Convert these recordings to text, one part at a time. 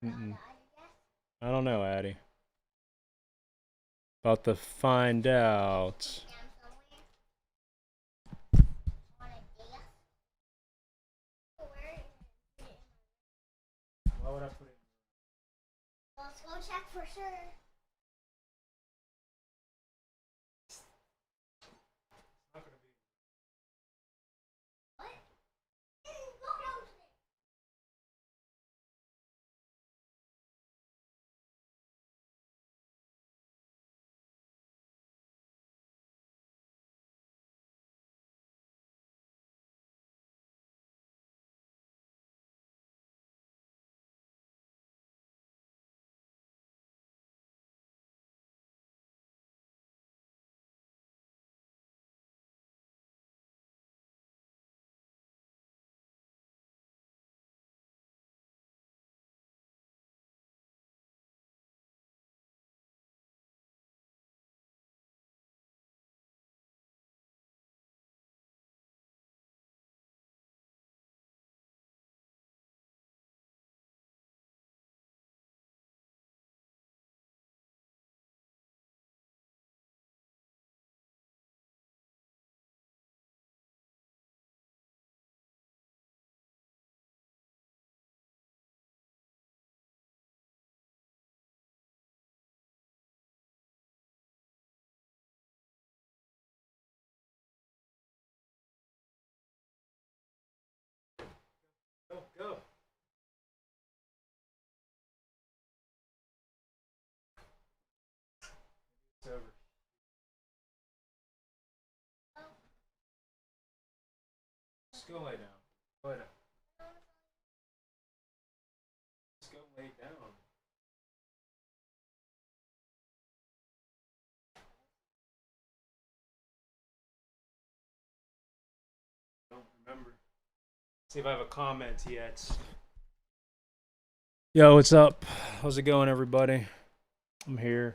Mm-mm. I don't know, Addy. About to find out. Why would I put it? Let's go check for sure. It's not gonna be. What? Go downstairs. Go, go. It's over. Just go lay down. Go lay down. Just go lay down. I don't remember. See if I have a comment yet. Yo, what's up? How's it going, everybody? I'm here.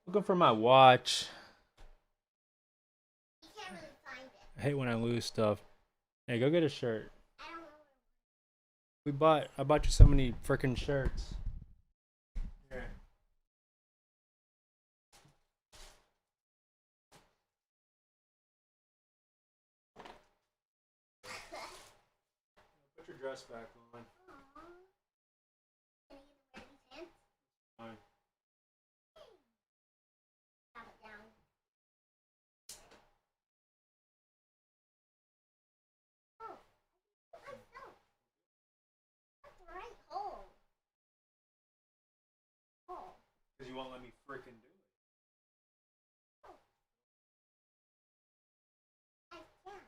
Looking for my watch. You can't really find it. I hate when I lose stuff. Hey, go get a shirt. I don't know. I bought you so many freaking shirts. Here. Put your dress back on. Can you wear these pants? Fine. Have it down. Oh, I fell. That's the right hole. Oh. Because you won't let me freaking do it. I can.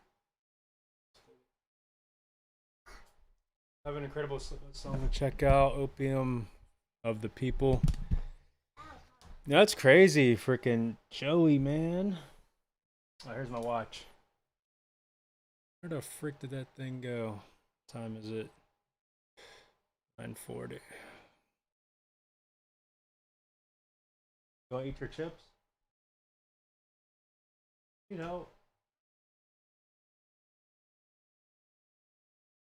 I have an incredible song to check out. Opium of the People. That's crazy. Freaking Joey, man. Oh, here's my watch. Where the frick did that thing go? What time is it? 9:40. You want to eat your chips? You know,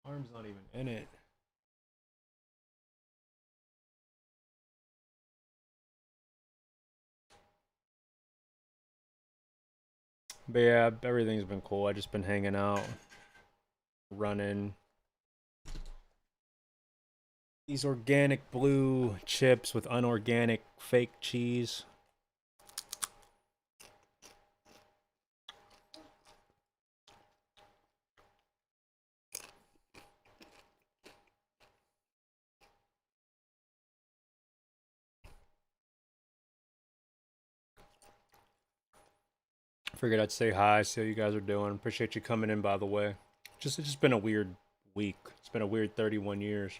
arm's not even in it. But yeah, everything's been cool. I just been hanging out, running. These organic blue chips with unorganic fake cheese. Figured I'd say hi, see how you guys are doing. Appreciate you coming in, by the way. It's just been a weird week. It's been a weird 31 years.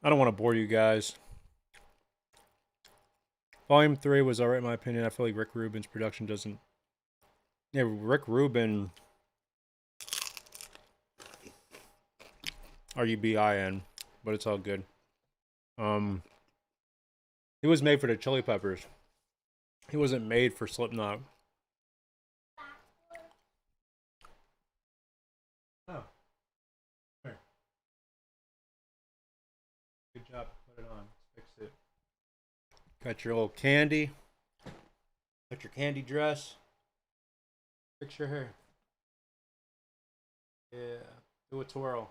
I don't want to bore you guys. Volume 3 was alright in my opinion. I feel like Rick Rubin's production doesn't... Yeah, Rick Rubin... R-U-B-I-N. But it's all good. He was made for the Chili Peppers. He wasn't made for Slipknot. Oh, here. Good job. Put it on. Fix it. Got your little candy. Got your candy dress. Fix your hair. Yeah. Do a twirl.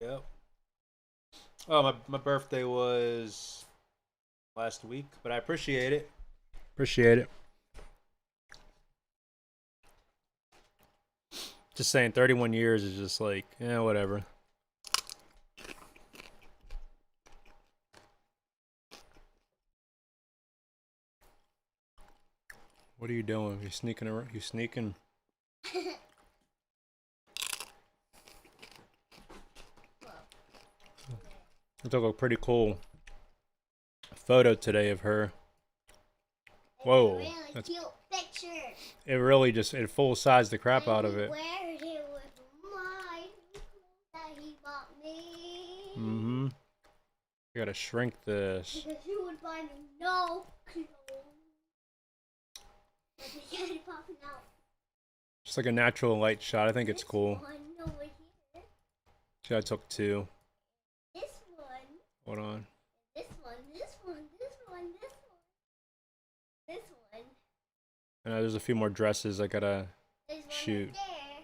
Yep. Oh, my birthday was last week, but I appreciate it. Appreciate it. Just saying, 31 years is just like, yeah, whatever. What are you doing? You sneaking around? You sneaking? I took a pretty cool photo today of her. Whoa, Really that's cute picture. it. Really just it full sized the crap out of it. Wear it with my that he bought me. Mm-hmm. You gotta shrink this. Because you would buy me no clothes. But the candy popping out. Just like a natural light shot. I think it's cool. One over here. See, I took two. This one. Hold on. This one. This one. This one. This one. This one. And there's a few more dresses I gotta There's one shoot. right there.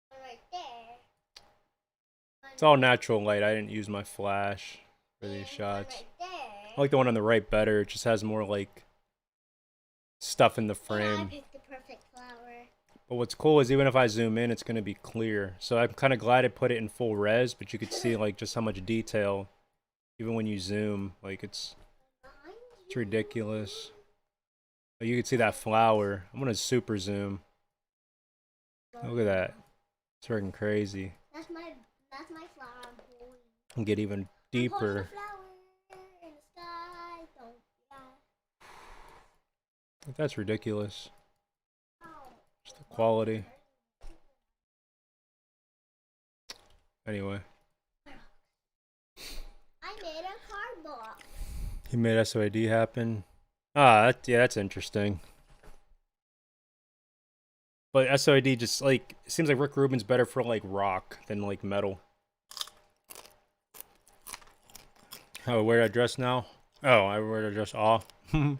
One right there. One It's all natural light. I didn't use my flash for these and shots. One right there. I like the one on the right better. It just has more like stuff in the And I frame. picked the perfect flower. But what's cool is even if I zoom in, it's gonna be clear. So I'm kind of glad it put it in full res, but you could see like just how much detail, even when you zoom, like it's ridiculous. But you can see that flower. I'm gonna super zoom. Look at that. It's freaking crazy. That's my flower boy. And get even I'm holding deeper. a flower in the sky. Don't That's ridiculous. Ow. Just the quality. Anyway, I made a card box. he made SOID happen. Ah, yeah, that's interesting. But SOID just like it seems like Rick Rubin's better for like rock than like metal. Oh, wear that dress now? Oh, I wear that dress off. When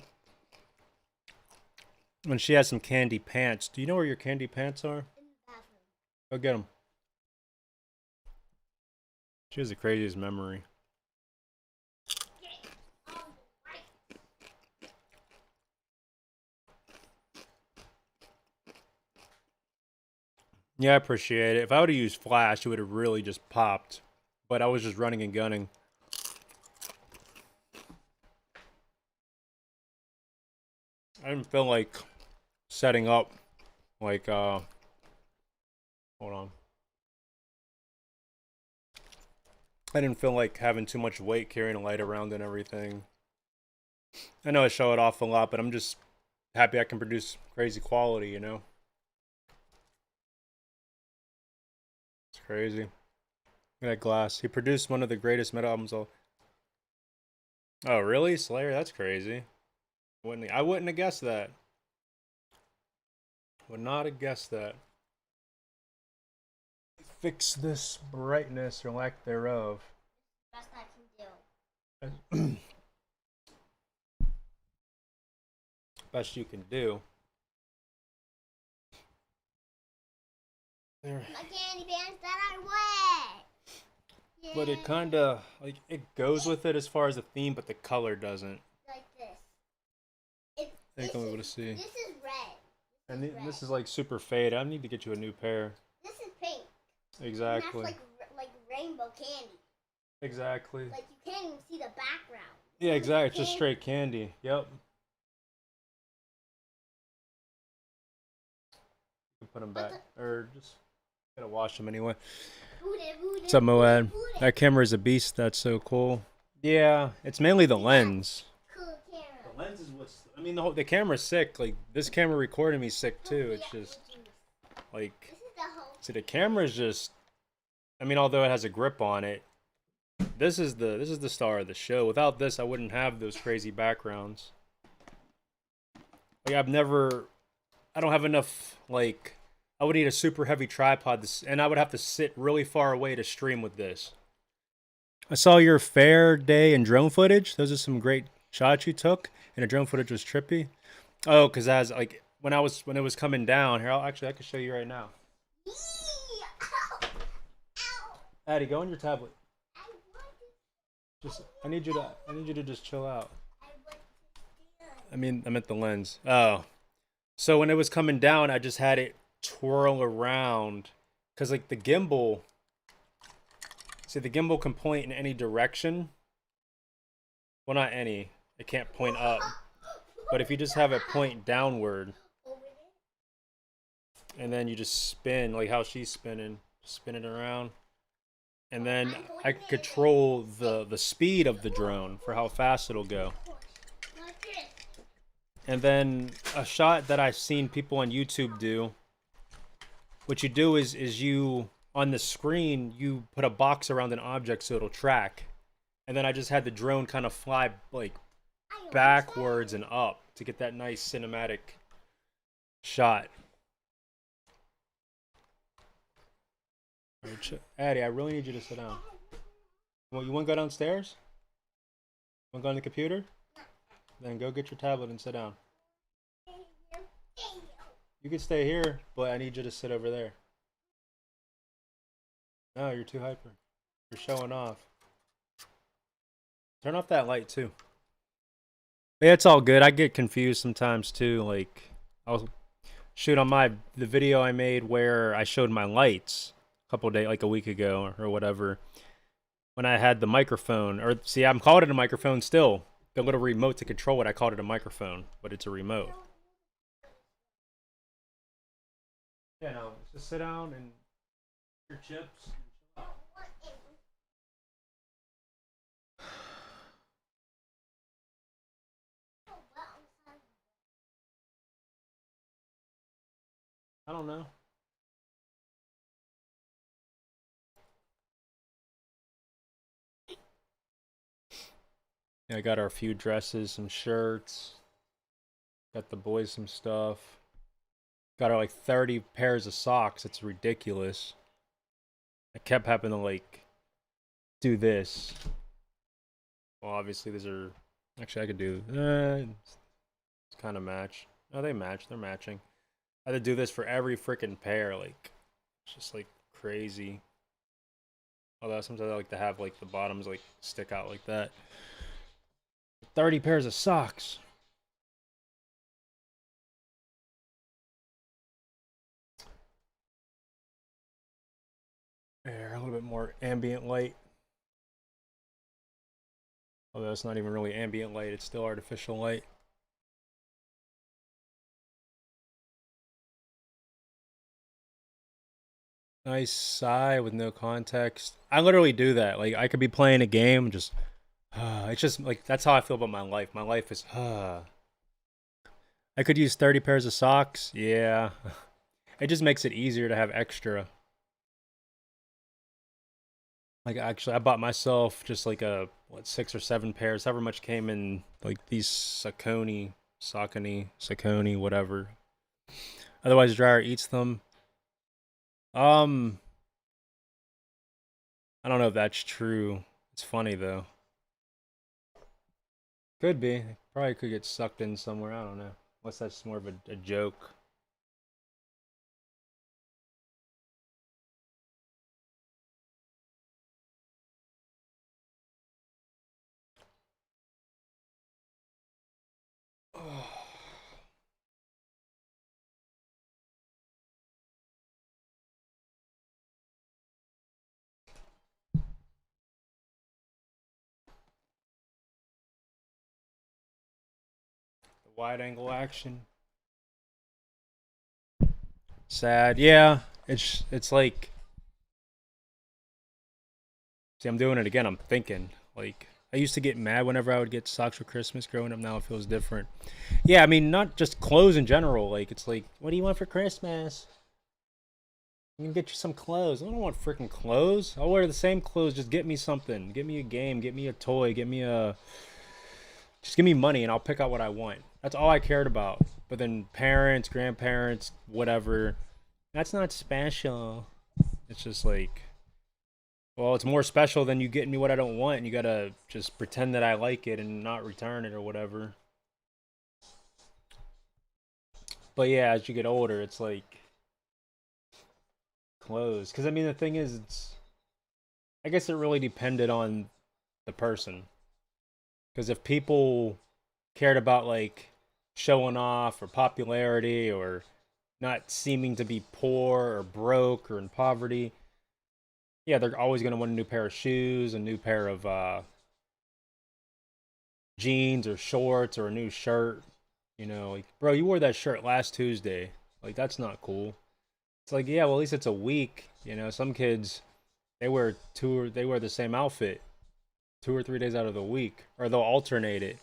she has some candy pants. Do you know where your candy pants are? In the bathroom. Go get them. She has the craziest memory. Yeah, I appreciate it. If I would have used flash, it would have really just popped. But I was just running and gunning. I didn't feel like setting up like hold on. I didn't feel like having too much weight carrying a light around and everything. I know I show it off a lot, but I'm just happy I can produce crazy quality, you know? It's crazy. Look at that glass. He produced one of the greatest metal albums all. Oh, really? Slayer? That's crazy. I wouldn't have guessed that. Would not have guessed that. Fix this brightness or lack thereof. Best I can do. Best you can do. There. My candy pants that I wear. Yeah. But it kind of like it goes with it as far as the theme, but the color doesn't. Like this. I think I'm able to see. This is red. And this is like super fade. I need to get you a new pair. This is pink. Exactly. And that's like rainbow candy. Exactly. Like you can't even see the background. Yeah, exactly. It's just straight candy. Yep. You can put them back, or just gotta wash them anyway. What's up, Moad? That camera is a beast. That's so cool. Yeah, it's mainly the lens. Cool camera. The lens is what's. I mean, the camera's sick. Like this camera recording me sick too. It's just like. This is the whole. See, the camera's just I mean, although it has a grip on it, this is the star of the show. Without this, I wouldn't have those crazy backgrounds. Like I don't have enough, like, I would need a super heavy tripod, and I would have to sit really far away to stream with this. I saw your fair day and drone footage. Those are some great shots you took, and the drone footage was trippy. Oh, because as like when it was coming down here, I can show you right now. Addie, go on your tablet. I need you to just chill out. I meant the lens. Oh, so when it was coming down, I just had it twirl around, cause like the gimbal. See, the gimbal can point in any direction. Well, not any. It can't point up. But if you just have it point downward, and then you just spin, like how she's spinning, spin it around. And then I can control the speed of the drone for how fast it'll go. And then a shot that I've seen people on YouTube do, what you do is you, on the screen, you put a box around an object so it'll track. And then I just had the drone kind of fly like backwards and up to get that nice cinematic shot. Addie, I really need you to sit down. Well, you want to go downstairs? Want to go on the computer? Then go get your tablet and sit down. You can stay here, but I need you to sit over there. No, you're too hyper. You're showing off. Turn off that light too. Yeah, it's all good. I get confused sometimes too. Like, I'll shoot on the video I made where I showed my lights a couple days, like a week ago or whatever, when I had the microphone. Or see, I'm calling it a microphone still. The little remote to control it, I called it a microphone, but it's a remote. Yeah, no, just sit down and eat your chips. I don't know. Yeah, I got our few dresses, some shirts. Got the boys some stuff. Got our like 30 pairs of socks. It's ridiculous. I kept having to like do this. Well, obviously these are. Actually, I could do. It's kind of match. No, they match. They're matching. I had to do this for every freaking pair. Like, it's just like crazy. Although sometimes I like to have like the bottoms like stick out like that. 30 pairs of socks. There, a little bit more ambient light. Although it's not even really ambient light, it's still artificial light. Nice sigh with no context. I literally do that. Like, I could be playing a game, just it's just like that's how I feel about my life. My life is I could use 30 pairs of socks. Yeah. It just makes it easier to have extra. Like, actually, I bought myself just like a 6 or 7 pairs, however much came in like these Saucony, whatever. Otherwise, dryer eats them. I don't know if that's true. It's funny though. Could be. Probably could get sucked in somewhere. I don't know. Unless that's more of a joke. Wide angle action. Sad. Yeah. It's like, see, I'm doing it again. I'm thinking like I used to get mad whenever I would get socks for Christmas growing up. Now it feels different. Yeah, I mean, not just clothes in general. Like, it's like, what do you want for Christmas? You can get you some clothes. I don't want freaking clothes. I'll wear the same clothes. Just get me something. Get me a game. Get me a toy. Get me a. Just give me money and I'll pick out what I want. That's all I cared about. But then parents, grandparents, whatever. That's not special. It's just like, well, it's more special than you getting me what I don't want. And you gotta just pretend that I like it and not return it or whatever. But yeah, as you get older, it's like clothes. Because I mean, the thing is, I guess it really depended on the person. Because if people cared about like showing off or popularity or not seeming to be poor or broke or in poverty, yeah, they're always going to want a new pair of shoes, a new pair of jeans or shorts or a new shirt. You know, like, bro, you wore that shirt last Tuesday. Like, that's not cool. It's like, yeah, well, at least it's a week. You know, some kids, they wear the same outfit 2 or 3 days out of the week, or they'll alternate it.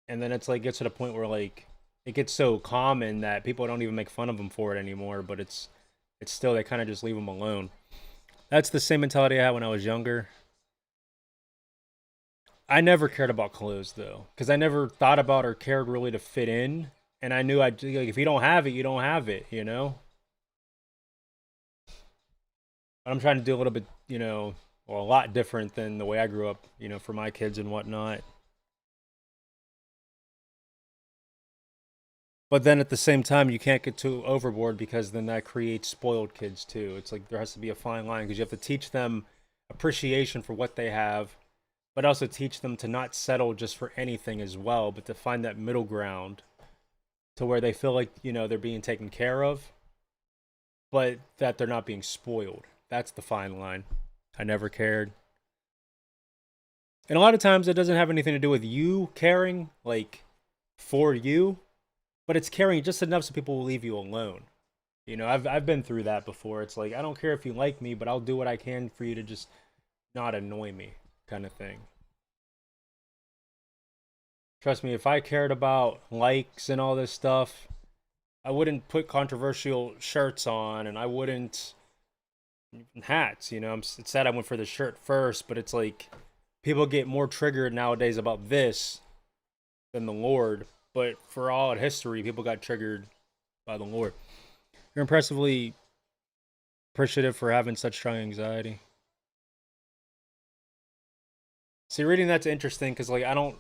And then it's like, gets to the point where like, it gets so common that people don't even make fun of them for it anymore, but it's still, they kind of just leave them alone. That's the same mentality I had when I was younger. I never cared about clothes though, because I never thought about or cared really to fit in. And I knew like, if you don't have it, you don't have it, you know? But I'm trying to do a little bit, you know, well, a lot different than the way I grew up, you know, for my kids and whatnot. But then at the same time, you can't get too overboard because then that creates spoiled kids too. It's like there has to be a fine line because you have to teach them appreciation for what they have, but also teach them to not settle just for anything as well, but to find that middle ground to where they feel like, you know, they're being taken care of, but that they're not being spoiled. That's the fine line. I never cared. And a lot of times it doesn't have anything to do with you caring, like for you, but it's caring just enough so people will leave you alone. You know, I've been through that before. It's like I don't care if you like me, but I'll do what I can for you to just not annoy me, kind of thing. Trust me, if I cared about likes and all this stuff, I wouldn't put controversial shirts on, and I wouldn't hats. You know, it's sad I went for the shirt first, but it's like people get more triggered nowadays about this than the Lord. But for all in history, people got triggered by the Lord. You're impressively appreciative for having such strong anxiety. See, reading that's interesting because like I don't.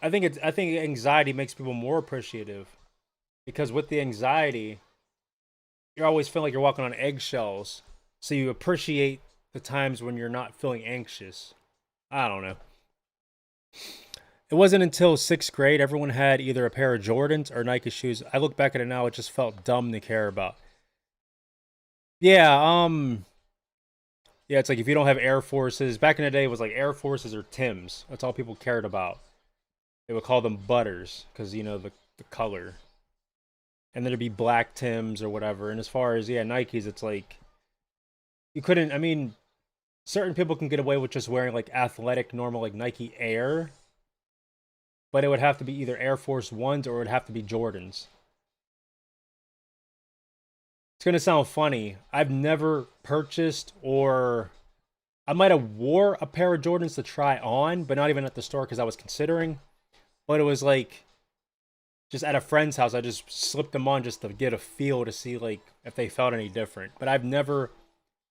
I think anxiety makes people more appreciative because with the anxiety, you're always feeling like you're walking on eggshells. So you appreciate the times when you're not feeling anxious. I don't know. It wasn't until sixth grade everyone had either a pair of Jordans or Nike shoes. I look back at it now, it just felt dumb to care about. Yeah, yeah, it's like if you don't have Air Forces, back in the day it was like Air Forces or Tims. That's all people cared about. They would call them butters because you know the color. And then there'd be black Tims or whatever. And as far as yeah, Nikes, it's like you couldn't I mean, certain people can get away with just wearing like athletic normal like Nike Air, but it would have to be either Air Force Ones or it would have to be Jordans. It's gonna sound funny. I've never purchased or I might have wore a pair of Jordans to try on, but not even at the store because I was considering. But it was like just at a friend's house. I just slipped them on just to get a feel to see like if they felt any different. But I've never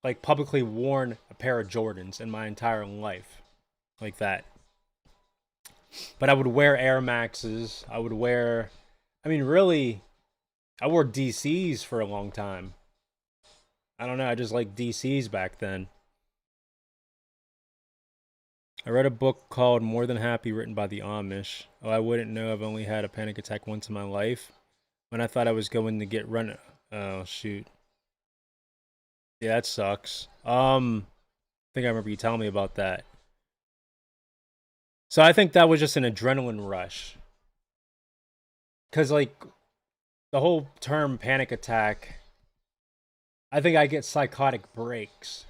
like publicly worn a pair of Jordans in my entire life like that. But I would wear Air Maxes. I would wear, I mean, really, I wore DCs for a long time. I don't know. I just like DCs back then. I read a book called More Than Happy written by the Amish. Oh, I wouldn't know. I've only had a panic attack once in my life when I thought I was going to get run. Oh, shoot. Yeah, that sucks. I think I remember you telling me about that. So I think that was just an adrenaline rush. Cause like the whole term panic attack, I think I get psychotic breaks.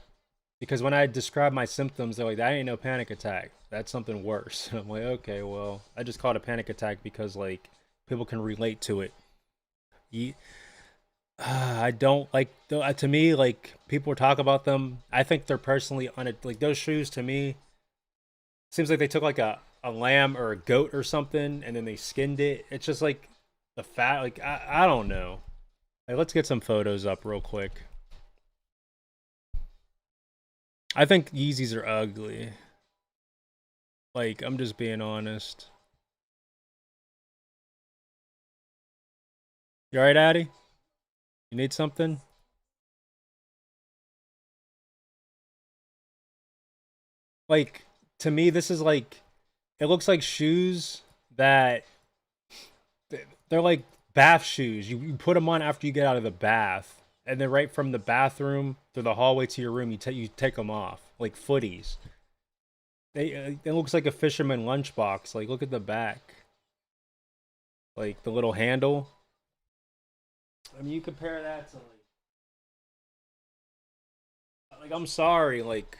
Because when I describe my symptoms, they're like, that ain't no panic attack. That's something worse. And I'm like, okay, well, I just call it a panic attack because like people can relate to it. I don't like to me like people talk about them. I think they're personally on it. Like those shoes to me seems like they took like a lamb or a goat or something and then they skinned it. It's just like the fat. Like I don't know. Like let's get some photos up real quick. I think Yeezys are ugly. Like I'm just being honest. You alright, Addy? You need something? Like to me, this is like it looks like shoes that they're like bath shoes. You put them on after you get out of the bath, and then right from the bathroom through the hallway to your room, you take them off like footies. They it looks like a fisherman lunchbox. Like look at the back, like the little handle. I mean, you compare that to like I'm sorry, like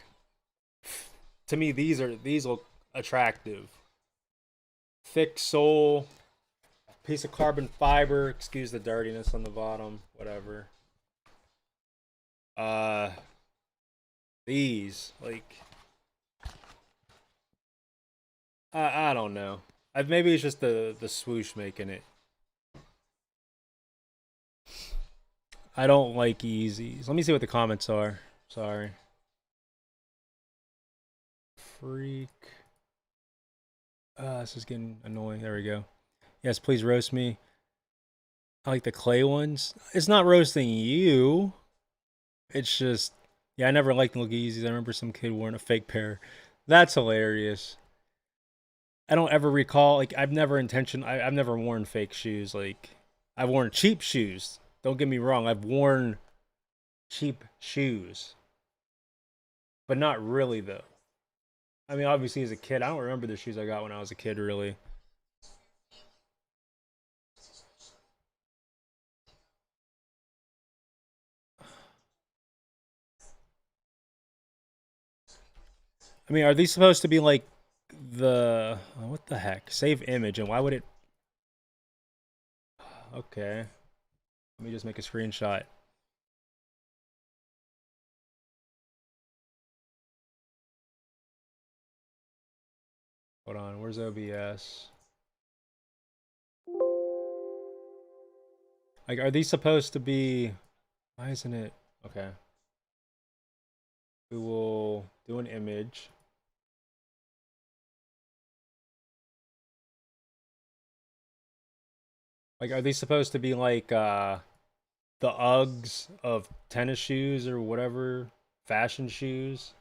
to me these look attractive. Thick sole, piece of carbon fiber. Excuse the dirtiness on the bottom. Whatever. Uh, these like I don't know. Maybe it's just the swoosh making it. I don't like Yeezys. Let me see what the comments are. Sorry. Freak. This is getting annoying. There we go. Yes, please roast me. I like the clay ones. It's not roasting you. It's just, yeah, I never liked the look of Yeezys. I remember some kid wearing a fake pair. That's hilarious. I don't ever recall, like, I've never worn fake shoes. Like, I've worn cheap shoes. Don't get me wrong. I've worn cheap shoes, but not really, though. I mean, obviously, as a kid, I don't remember the shoes I got when I was a kid, really. I mean, are these supposed to be like what the heck? Save image, and why would it? Okay, let me just make a screenshot. Hold on, where's OBS? Like, are these supposed to be? Why isn't it? Okay, we will do an image. Like, are these supposed to be like the Uggs of tennis shoes or whatever fashion shoes?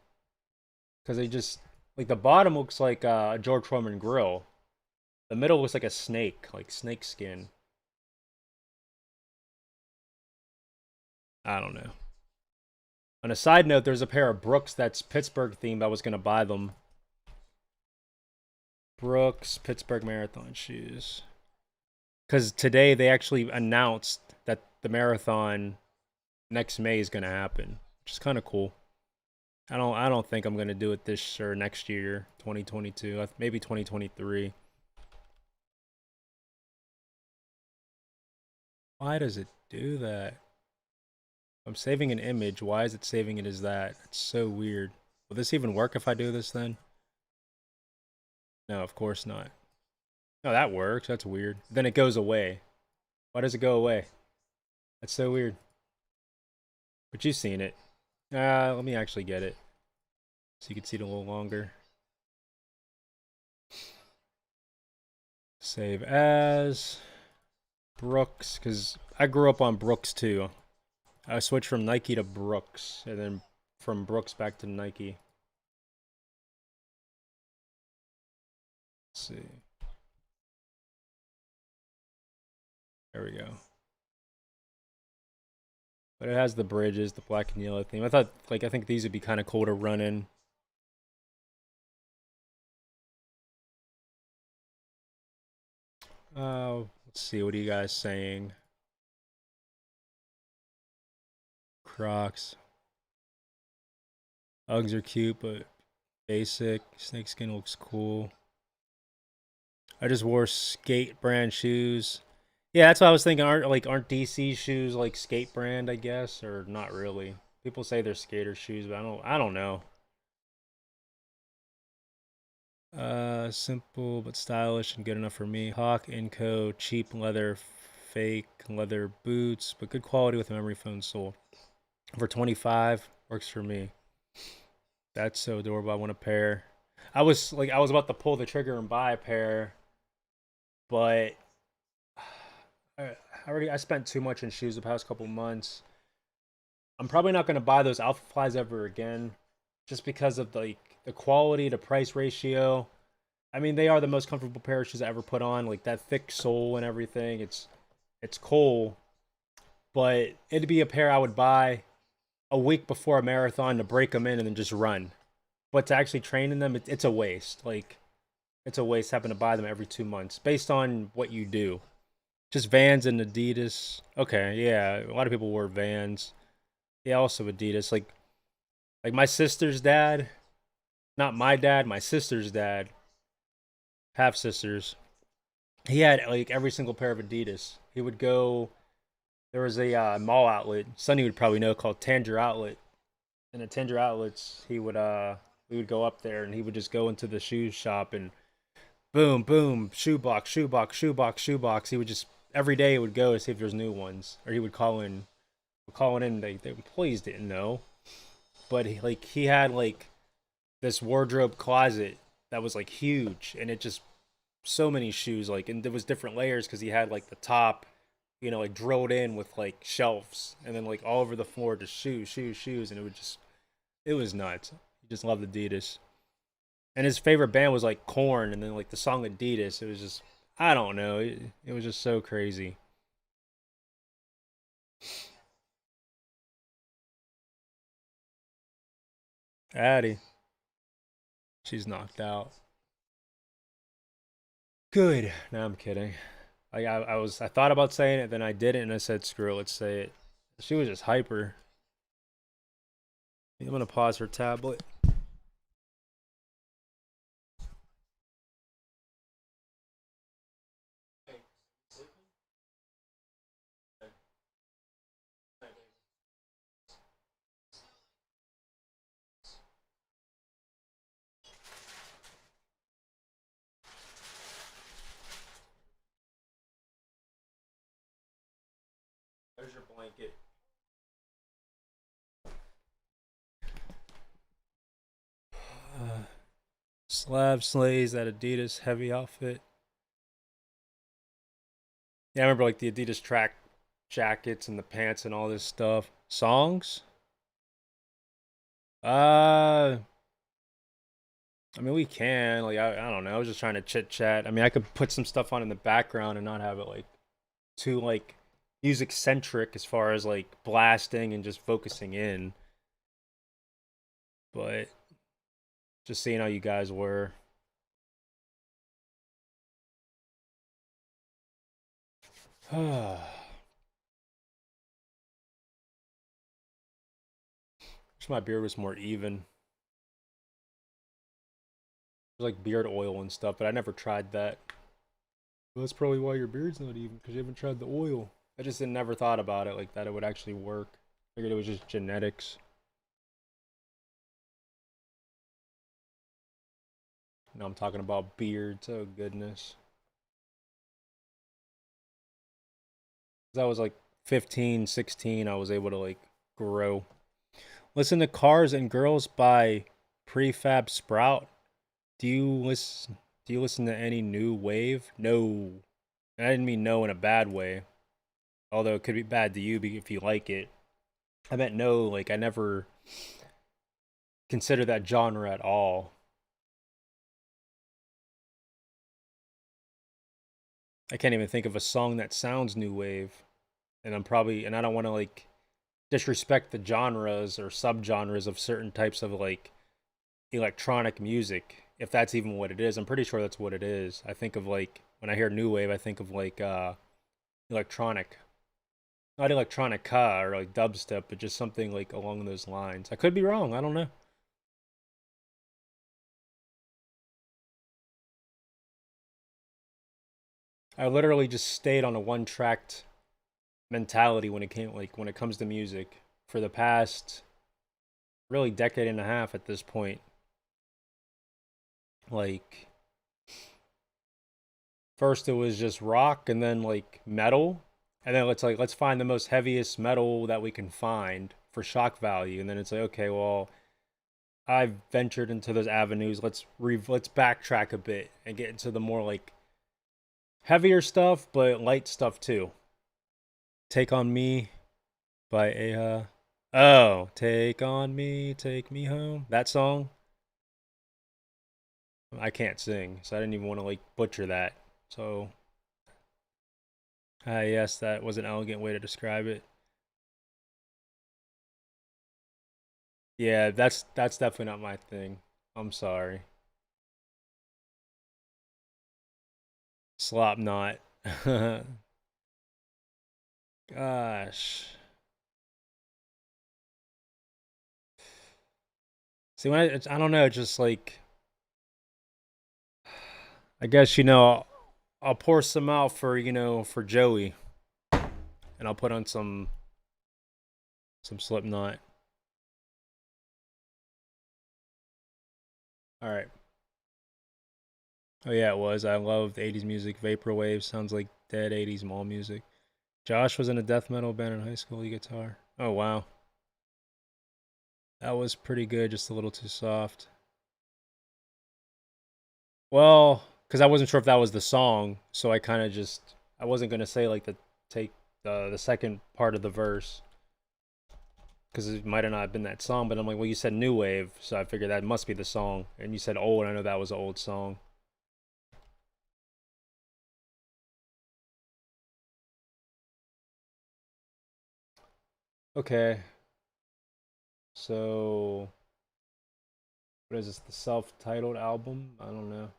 Because they just like the bottom looks like a George Foreman grill. The middle looks like a snake, like snake skin. I don't know. On a side note, there's a pair of Brooks that's Pittsburgh themed. I was gonna buy them. Brooks Pittsburgh Marathon shoes. Because today they actually announced that the marathon next May is gonna happen, which is kind of cool. I don't think I'm gonna do it this or next year, 2022, maybe 2023. Why does it do that? I'm saving an image. Why is it saving it as that? It's so weird. Will this even work if I do this then? No, of course not. No, that works. That's weird. Then it goes away. Why does it go away? That's so weird. But you've seen it. Let me actually get it so you can see it a little longer. Save as Brooks, because I grew up on Brooks too. I switched from Nike to Brooks, and then from Brooks back to Nike. Let's see. There we go. But it has the bridges, the black and yellow theme. I thought, like, I think these would be kind of cool to run in. Let's see. What are you guys saying? Crocs. Uggs are cute, but basic. Snakeskin looks cool. I just wore skate brand shoes. Yeah, that's what I was thinking. Aren't DC shoes like skate brand, I guess, or not really? People say they're skater shoes, but I don't know. Simple but stylish and good enough for me. Hawk & Co. Cheap leather, fake leather boots, but good quality with a memory foam sole. For 25, works for me. That's so adorable. I want a pair. I was about to pull the trigger and buy a pair, but I spent too much in shoes the past couple months. I'm probably not gonna buy those Alpha Flies ever again, just because of the quality to price ratio. I mean, they are the most comfortable pair of shoes I ever put on. Like that thick sole and everything. It's cool, but it'd be a pair I would buy a week before a marathon to break them in and then just run. But to actually train in them, it's a waste. Like it's a waste having to buy them every 2 months based on what you do. Just Vans and Adidas. Okay, yeah, a lot of people wear Vans. Yeah, also Adidas. Like my sister's dad, not my dad, my sister's dad, half sisters. He had like every single pair of Adidas. He would go. There was a mall outlet. Sonny would probably know called Tanger Outlet. And at Tanger Outlets, we would go up there and he would just go into the shoe shop and boom, boom, shoe box, shoe box, shoe box, shoe box. He would just every day he would go to see if there's new ones, or he would call in. The employees didn't know, but he had like this wardrobe closet that was like huge, and it just so many shoes. Like, and there was different layers because he had like the top, like drilled in with like shelves, and then like all over the floor just shoes, shoes, shoes, and it was nuts. He just loved Adidas. And his favorite band was like Korn, and then like the song Adidas. It was just I don't know. It was just so crazy. Addie, she's knocked out. Good. No, I'm kidding. I thought about saying it, then I didn't, and I said screw it, let's say it. She was just hyper. I'm gonna pause her tablet. There's your blanket. Slab Slays, that Adidas heavy outfit. Yeah, I remember like the Adidas track jackets and the pants and all this stuff. Songs? Uh, I mean, we can. Like, I don't know. I was just trying to chit chat. I mean, I could put some stuff on in the background and not have it like too like music centric as far as like blasting and just focusing in. But just seeing how you guys were. Wish my beard was more even. There's like beard oil and stuff, but I never tried that. Well, that's probably why your beard's not even, because you haven't tried the oil. I just never thought about it like that. It would actually work. Figured it was just genetics. Now I'm talking about beards. Oh goodness. 'Cause I was like 15, 16. I was able to like grow. Listen to Cars and Girls by Prefab Sprout. Do you listen to any new wave? No. I didn't mean no in a bad way. Although it could be bad to you if you like it. I meant no, like I never consider that genre at all. I can't even think of a song that sounds new wave. And I don't want to like disrespect the genres or subgenres of certain types of like electronic music, if that's even what it is. I'm pretty sure that's what it is. I think of like when I hear new wave, I think of like electronic, not electronica or like dubstep, but just something like along those lines. I could be wrong. I don't know. I literally just stayed on a one-tracked mentality when it comes to music for the past really decade and a half at this point. Like first it was just rock and then like metal, and then let's find the most heaviest metal that we can find for shock value, and then it's like, okay, well, I've ventured into those avenues. Let's backtrack a bit and get into the more like heavier stuff but light stuff too. Take on Me by Aha. Oh, take on me, take me home. That song, I can't sing, so I didn't even want to like butcher that. So, yes, that was an elegant way to describe it. Yeah, that's definitely not my thing. I'm sorry. Slop knot. Gosh. See, I don't know, just like I guess I'll pour some out for for Joey, and I'll put on some Slipknot. All right. Oh yeah, it was. I loved 80s music. Vaporwave sounds like dead 80s mall music. Josh was in a death metal band in high school. He guitar. Oh wow, that was pretty good. Just a little too soft. Well, because I wasn't sure if that was the song, so I kind of just I wasn't gonna say like take the second part of the verse because it might have not been that song. But I'm like, well, you said new wave, so I figured that must be the song. And you said old. I know that was an old song. Okay, so what is this? The self-titled album? I don't know.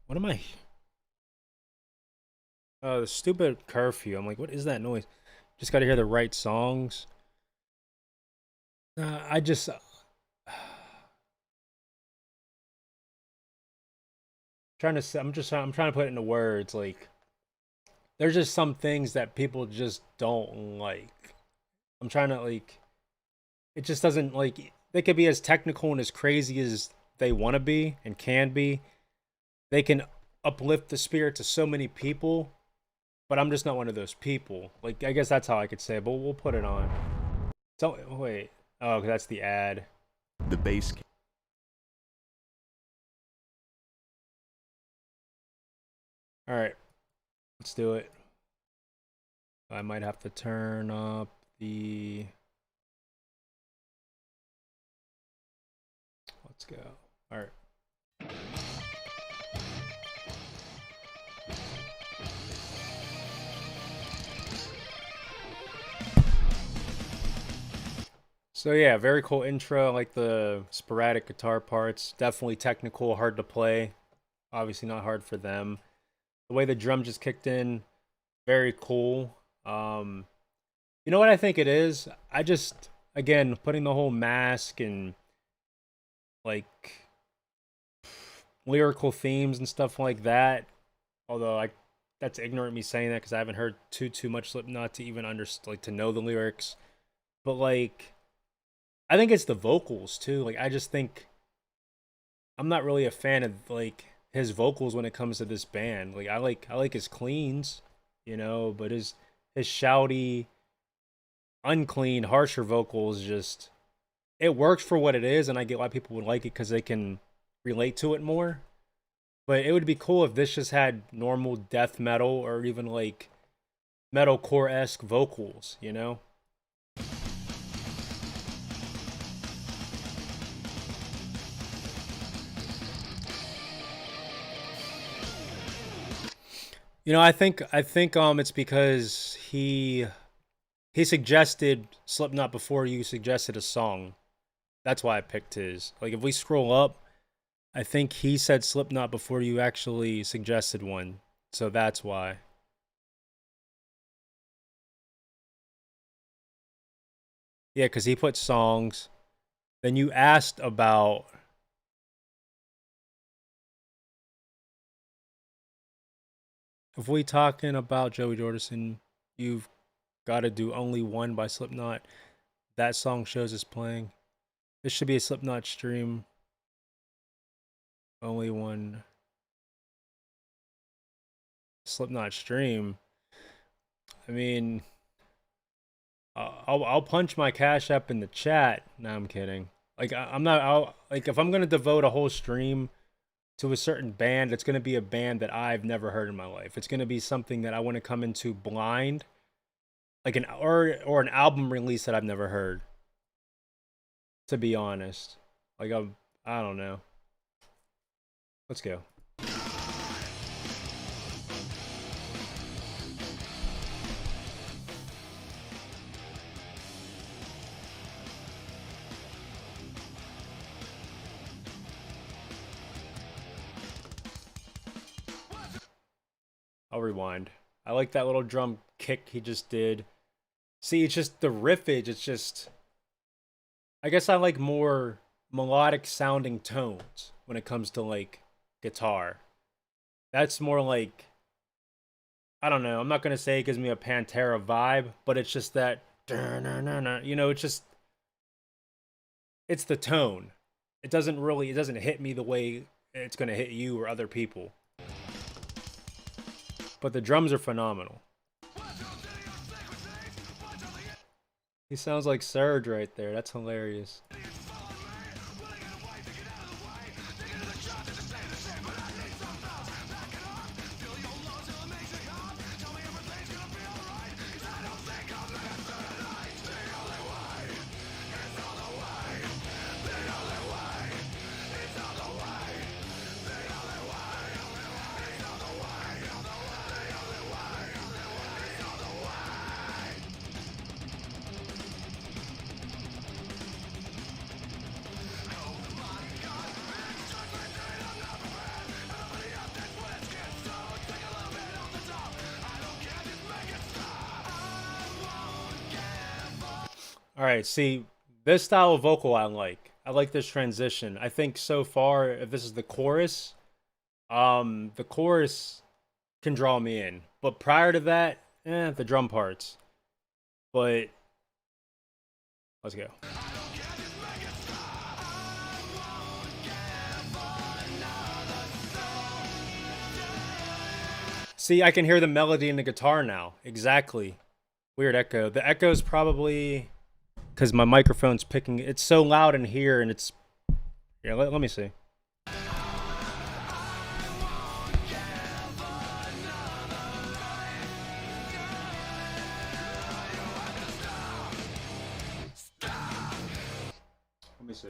What am I? Oh, the stupid curfew. I'm like, what is that noise? Just got to hear the right songs. I just trying to. I'm trying to put it into words. Like, there's just some things that people just don't like. I'm trying to like. It just doesn't like. They could be as technical and as crazy as they want to be and can be. They can uplift the spirit to so many people, but I'm just not one of those people. Like, I guess that's how I could say it, but we'll put it on. So, wait. Oh, that's the ad. The bass. All right, let's do it. I might have to turn up the. Let's go. All right. So yeah, very cool intro. I like the sporadic guitar parts. Definitely technical, hard to play. Obviously not hard for them. The way the drum just kicked in, very cool. You know what I think it is? I just again putting the whole mask and like lyrical themes and stuff like that. Although I that's ignorant me saying that because I haven't heard too much Slipknot to even understand like to know the lyrics. But like I think it's the vocals too. Like I just think I'm not really a fan of like his vocals when it comes to this band. Like I like his cleans, but his shouty, unclean, harsher vocals just it works for what it is, and I get why people would like it because they can relate to it more. But it would be cool if this just had normal death metal or even like metalcore esque vocals, you know? I think it's because he suggested Slipknot before you suggested a song. That's why I picked his. Like if we scroll up, I think he said Slipknot before you actually suggested one. So that's why. Yeah, because he put songs. Then you asked about. If we talking about Joey Jordison, you've got to do Only One by Slipknot. That song shows is playing. This should be a Slipknot stream. Only One. Slipknot stream. I mean, I'll punch my Cash App in the chat. No, I'm kidding. Like I'm not. Like if I'm gonna devote a whole stream to a certain band, it's gonna be a band that I've never heard in my life. It's gonna be something that I want to come into blind, like or an album release that I've never heard. To be honest, like I don't know. Let's go. I'll rewind. I like that little drum kick he just did. See, it's just the riffage. It's just. I guess I like more melodic sounding tones when it comes to like guitar. That's more like. I don't know. I'm not gonna say it gives me a Pantera vibe, but it's just that. You know, it's just. It's the tone. It doesn't hit me the way it's gonna hit you or other people. But the drums are phenomenal. He sounds like Surge right there. That's hilarious. All right, see, this style of vocal I like. I like this transition. I think so far, if this is the chorus can draw me in. But prior to that, the drum parts. But let's go. See, I can hear the melody in the guitar now. Exactly. Weird echo. The echo is probably because my microphone's picking. It's so loud in here, and it's. Yeah, let me see. Let me see.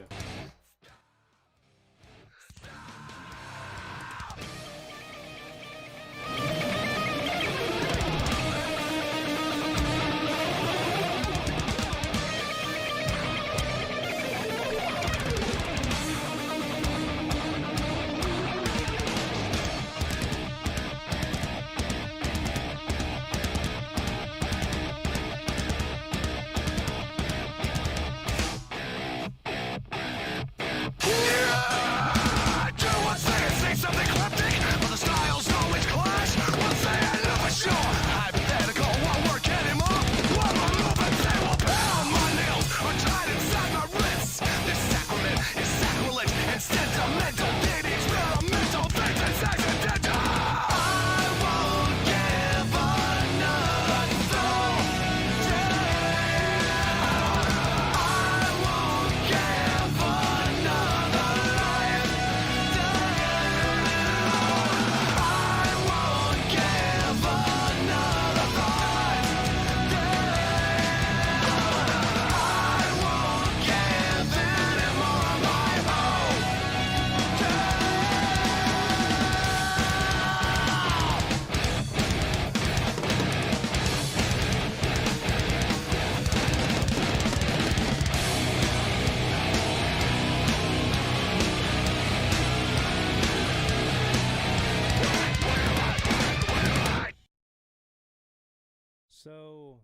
So,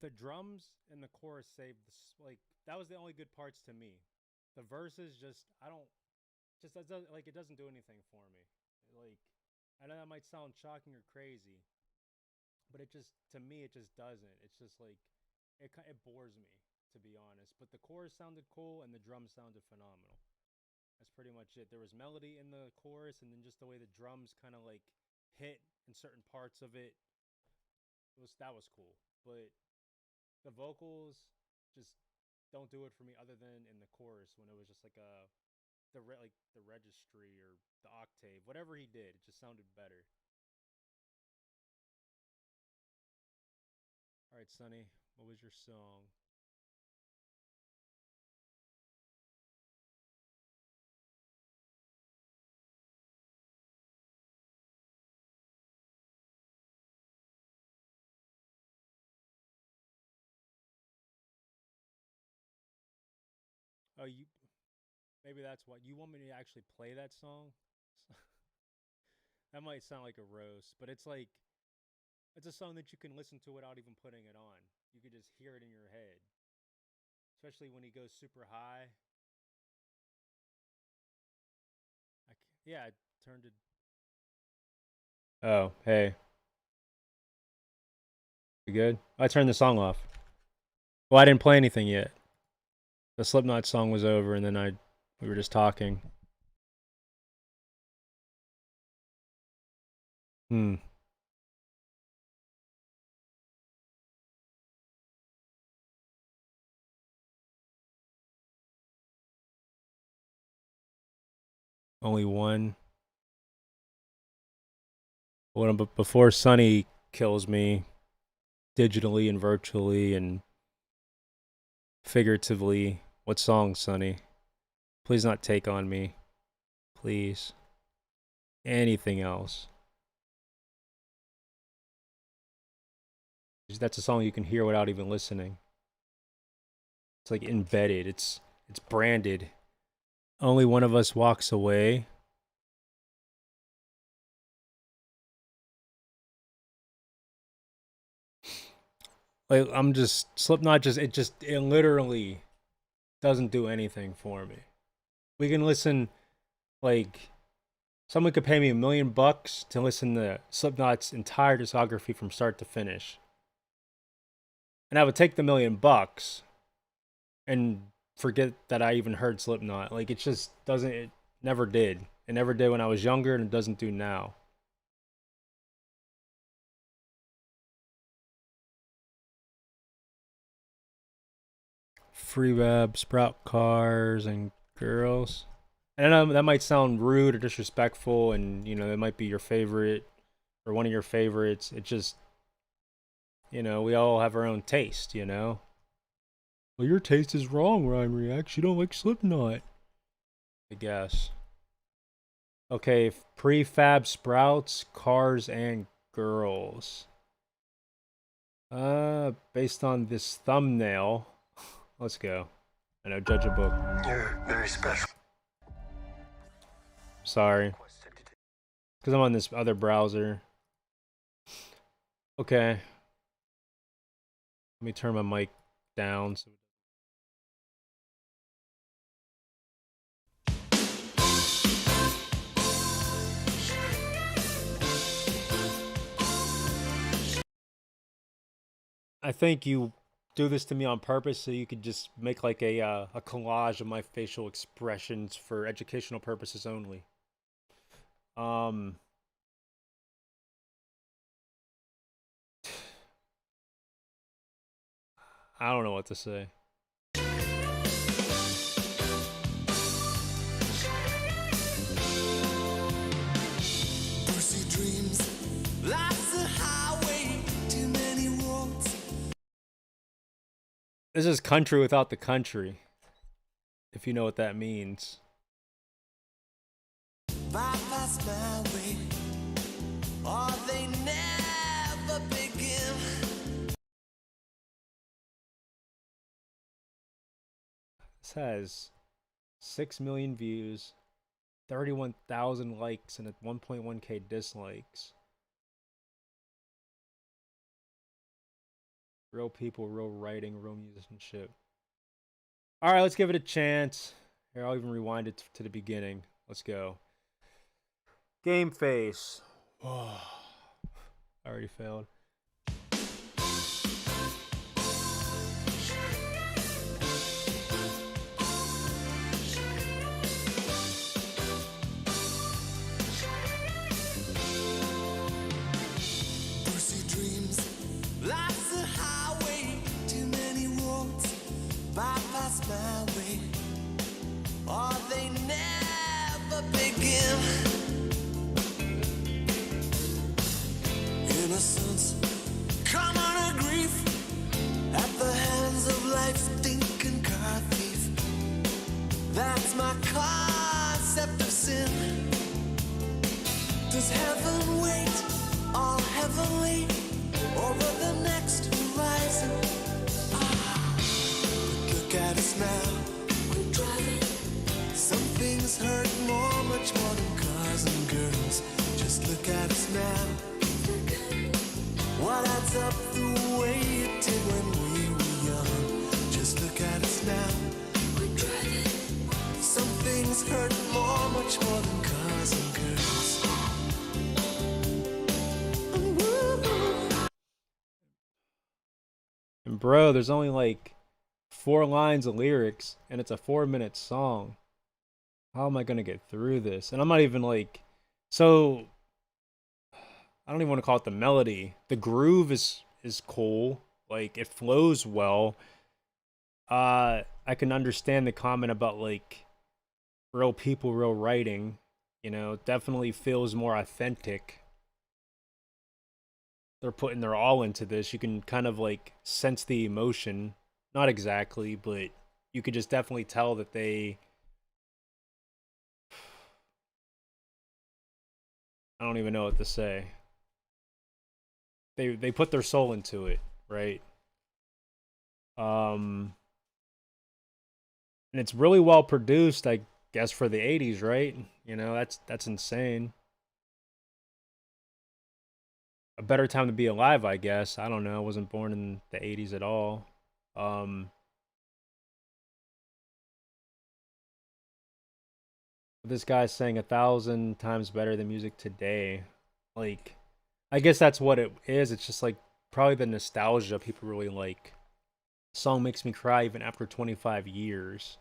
the drums and the chorus saved this. Like that was the only good parts to me. The verses just I don't just it doesn't do anything for me. Like I know that might sound shocking or crazy, but it just, to me, it just doesn't. It's just like, it bores me, to be honest. But the chorus sounded cool and the drums sounded phenomenal. That's pretty much it. There was melody in the chorus, and then just the way the drums kind of like hit in certain parts of it, that was cool. But the vocals just don't do it for me, other than in the chorus when it was just like like the registry or the octave, whatever he did, it just sounded better. All right, Sonny, what was your song? Oh, you, maybe that's what you want me to actually play that song. That might sound like a roast, but it's like, it's a song that you can listen to without even putting it on. You could just hear it in your head, especially when he goes super high. Yeah, I turned it. Oh, hey, you good? I turned the song off. Well, I didn't play anything yet. The Slipknot song was over, and then we were just talking. Hmm. Only one. Well, before Sonny kills me digitally and virtually and figuratively, what song, Sonny? Please not take on me. Please. Anything else. That's a song you can hear without even listening. It's like embedded. It's branded. Only one of us walks away. Like, I'm just Slipknot, it literally doesn't do anything for me. We can listen, like, someone could pay me $1,000,000 to listen to Slipknot's entire discography from start to finish. And I would take the $1,000,000 and forget that I even heard Slipknot. Like, it just doesn't, it never did. It never did when I was younger, and it doesn't do now. Free web, sprout cars, and girls. And I know that might sound rude or disrespectful, and that might be your favorite or one of your favorites. It just, we all have our own taste. Well, your taste is wrong, RyanREAX. You don't like Slipknot. I guess. Okay, prefab sprouts, cars, and girls. Based on this thumbnail, let's go. I know, judge a book. You're very special. Sorry. Because I'm on this other browser. Okay. Let me turn my mic down. I think you do this to me on purpose so you could just make like a collage of my facial expressions for educational purposes only. Um, I don't know what to say. This is country without the country, if you know what that means. Bypass my way, or they never begin. This has 6 million views, 31,000 likes, and 1.1k dislikes. Real people, real writing, real musicianship. All right, let's give it a chance. Here, I'll even rewind it to the beginning. Let's go. Game face. Oh, I already failed. Pussy dreams, life's a highway, too many roads bypass my way, or they never begin. Innocence, common a grief, at the hands of life's thinking car thief. That's my concept of sin. Does heaven wait, all heavenly, over the next horizon? Ah, but look at us now, we're driving. Some things hurt more, much more than cars and girls. Just look at us now. What adds up the way it did when we were young? Just look at us now, we're driving. Some things hurt more, much more than cars and girls. And bro, there's only like 4 lines of lyrics, and it's a 4-minute song. How am I gonna get through this? And I'm not even like, so I don't even want to call it the melody. The groove is cool. Like it flows well. I can understand the comment about like real people, real writing. You know, definitely feels more authentic. They're putting their all into this. You can kind of like sense the emotion. Not exactly, but you could just definitely tell that they, I don't even know what to say. They put their soul into it, right? And it's really well produced, I guess, for the 80s, right? You know, that's insane. A better time to be alive, I guess. I don't know. I wasn't born in the 80s at all. This guy's saying 1,000 times better than music today. Like, I guess that's what it is. It's just like probably the nostalgia people really like. Song makes me cry even after 25 years.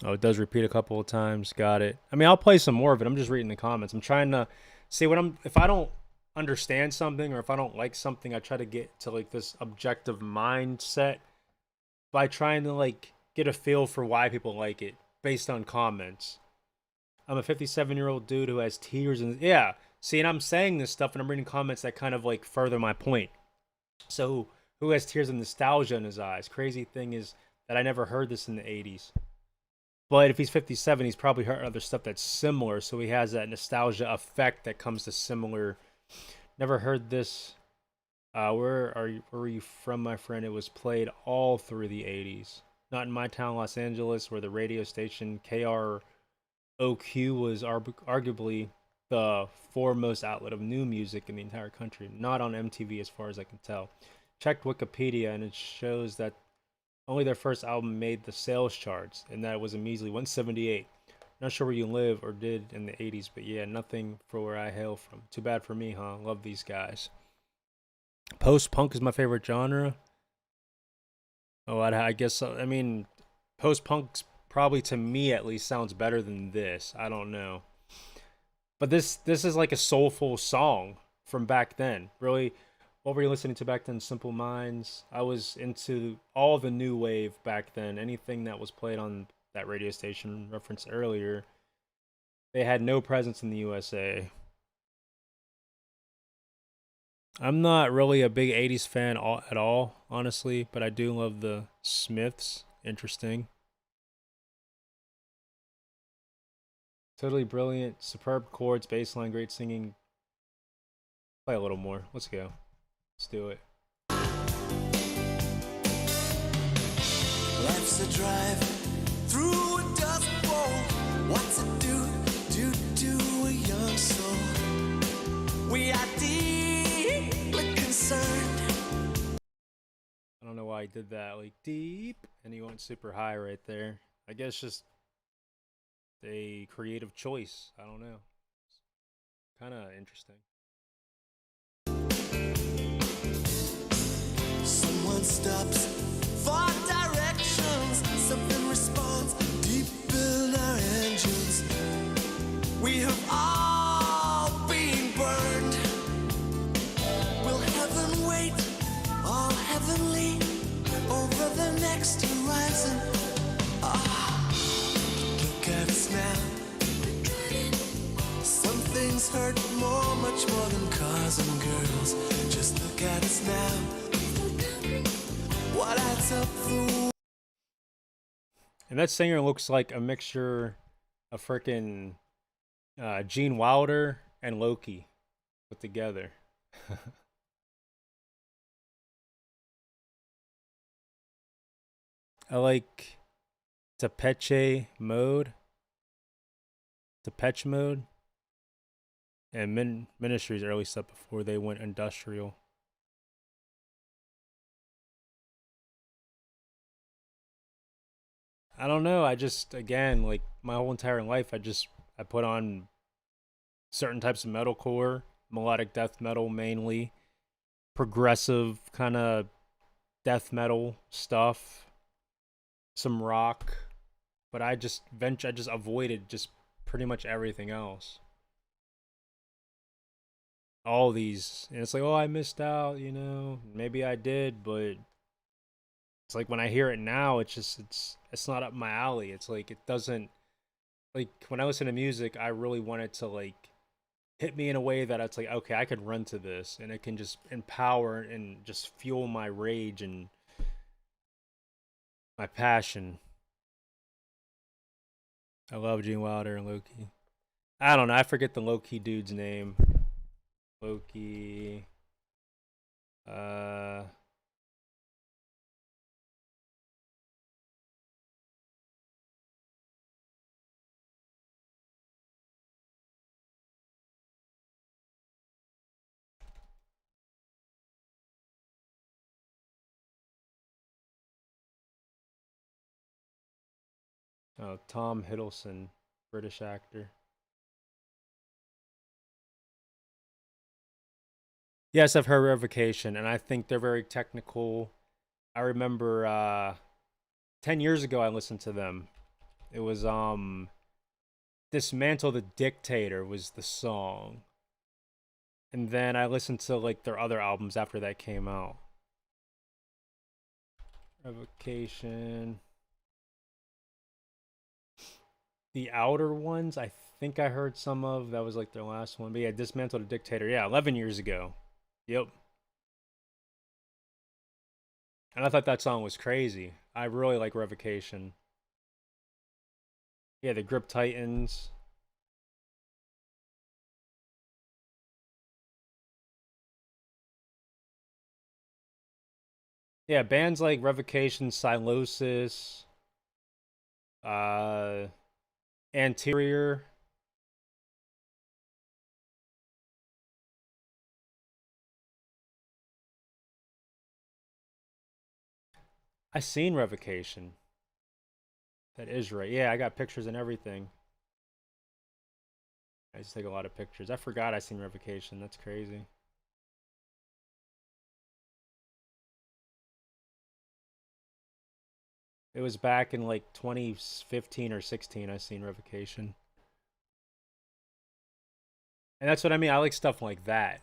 Oh, it does repeat a couple of times. Got it. I mean, I'll play some more of it. I'm just reading the comments. I'm trying to see what if I don't understand something or if I don't like something, I try to get to like this objective mindset by trying to like get a feel for why people like it based on comments. I'm a 57-year-old dude who has tears and yeah. See, and I'm saying this stuff and I'm reading comments that kind of like further my point. So, who has tears and nostalgia in his eyes? Crazy thing is that I never heard this in the 80s. But if he's 57, he's probably heard other stuff that's similar, so he has that nostalgia effect that comes to similar. Never heard this. Where were you from, my friend? It was played all through the 80s. Not in my town, Los Angeles, where the radio station KROQ was arguably the foremost outlet of new music in the entire country. Not on MTV, as far as I can tell. Checked Wikipedia, and it shows that only their first album made the sales charts, and that was a measly 178. Not sure where you live or did in the 80s, but yeah, nothing for where I hail from. Too bad for me, huh? Love these guys. Post-punk is my favorite genre. Oh, I guess so. I mean, post-punk's probably, to me at least, sounds better than this. I don't know. But this is like a soulful song from back then. Really, what were you listening to back then? Simple Minds. I was into all the new wave back then. Anything that was played on that radio station referenced earlier, they had no presence in the USA. I'm not really a big 80s fan at all, honestly, but I do love the Smiths. Interesting. Totally brilliant, superb chords, bass line, great singing. Play a little more. Let's go. Let's do it. Life's a drive through a dust bowl. What's it do a young soul? We are deeply concerned. I don't know why did that like deep, and he went super high right there. I guess just a creative choice. I don't know. Kind of interesting. Someone stops for directions. Something responds deep in our engines. We have all been burned. Will heaven wait all heavenly over the next horizon? Look at us now. Some things hurt more, much more than cars and girls. Just look at us now. What adds up the... And that singer looks like a mixture of frickin' Gene Wilder and Loki put together. I like Depeche Mode. Depeche Mode. And Ministry's early stuff before they went industrial. I don't know. I just, again, like my whole entire life, I put on certain types of metalcore, melodic death metal mainly, progressive kind of death metal stuff, some rock, but I just avoided just pretty much everything else. All these, and it's like, oh, I missed out, you know. Maybe I did, but it's like when I hear it now, it's not up my alley. It's like it doesn't, like when I listen to music, I really want it to like hit me in a way that it's like, okay, I could run to this and it can just empower and just fuel my rage and my passion. I love Gene Wilder and Loki. I don't know, I forget the Loki dude's name. Loki. Oh, Tom Hiddleston, British actor. Yes, I've heard Revocation, and I think they're very technical. I remember 10 years ago I listened to them. It was Dismantle the Dictator was the song. And then I listened to like their other albums after that came out. Revocation. The Outer Ones, I think I heard some of. That was like their last one. But yeah, Dismantle the Dictator. Yeah, 11 years ago. Yep. And I thought that song was crazy. I really like Revocation. Yeah, the Grip Titans. Yeah, bands like Revocation, Silosis, uh, Anterior. I seen Revocation. That is right. Yeah, I got pictures and everything. I just take a lot of pictures. I forgot I seen Revocation. That's crazy. It was back in like 2015 or 16 I seen Revocation. And that's what I mean. I like stuff like that.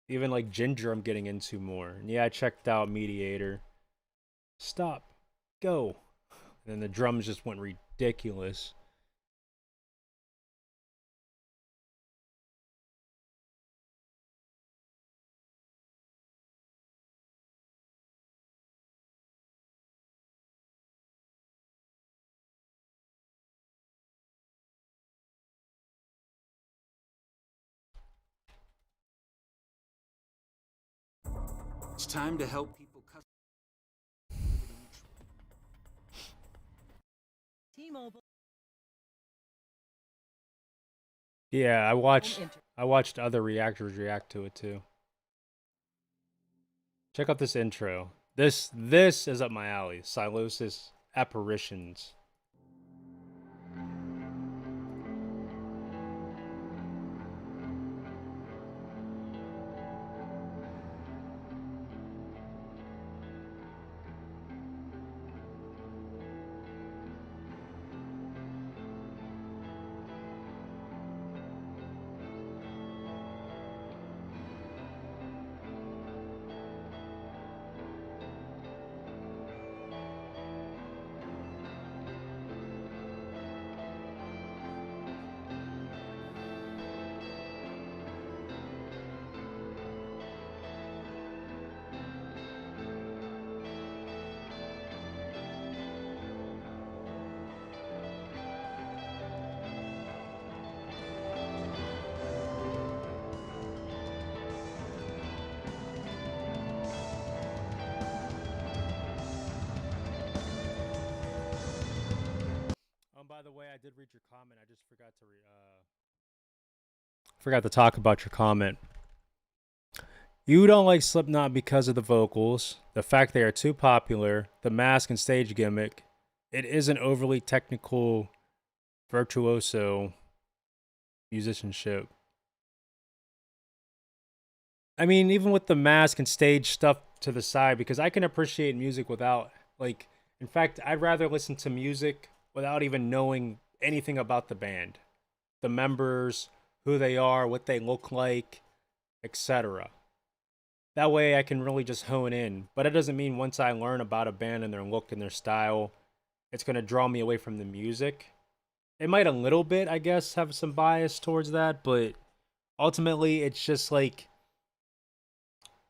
Even like Ginger I'm getting into more. And yeah, I checked out Mediator. Stop. Go. And then the drums just went ridiculous. It's time to help people cut. Yeah, I watched other reactors react to it too. Check out this intro. This is up my alley. Silosis Apparitions. By the way, I did read your comment. I just forgot to talk about your comment. You don't like Slipknot because of the vocals, the fact they are too popular, the mask and stage gimmick. It isn't overly technical, virtuoso musicianship. I mean, even with the mask and stage stuff to the side, because I can appreciate music without, like, in fact, I'd rather listen to music without even knowing anything about the band, the members, who they are, what they look like, etc. That way I can really just hone in. But it doesn't mean once I learn about a band and their look and their style, it's going to draw me away from the music. It might a little bit, I guess, have some bias towards that, but ultimately it's just like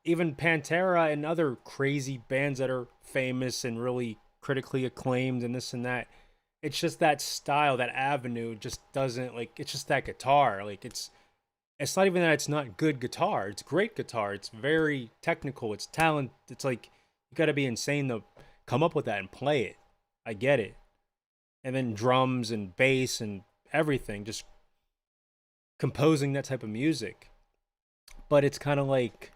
even Pantera and other crazy bands that are famous and really critically acclaimed and this and that. It's just that style, that avenue just doesn't, like, it's just that guitar. Like, it's not even that it's not good guitar. It's great guitar. It's very technical. It's talent. It's like, you got to be insane to come up with that and play it. I get it. And then drums and bass and everything, just composing that type of music. But it's kind of like,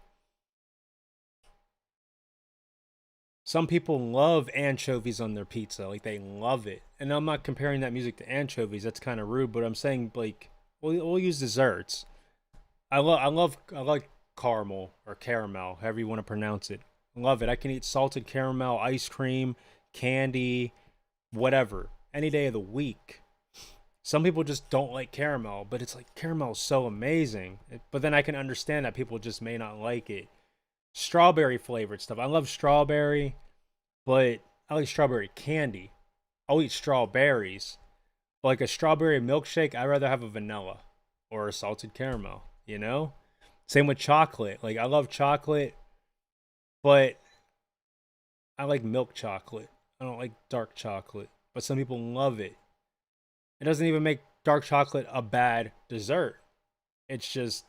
some people love anchovies on their pizza. Like, they love it. And I'm not comparing that music to anchovies. That's kind of rude. But I'm saying, like, we'll use desserts. I like caramel or caramel, however you want to pronounce it. I love it. I can eat salted caramel, ice cream, candy, whatever, any day of the week. Some people just don't like caramel, but it's like, caramel is so amazing. But then I can understand that people just may not like it. Strawberry flavored stuff. I love strawberry, but I like strawberry candy. I'll eat strawberries. But like a strawberry milkshake, I'd rather have a vanilla or a salted caramel, you know? Same with chocolate. Like, I love chocolate, but I like milk chocolate. I don't like dark chocolate, but some people love it. It doesn't even make dark chocolate a bad dessert. It's just,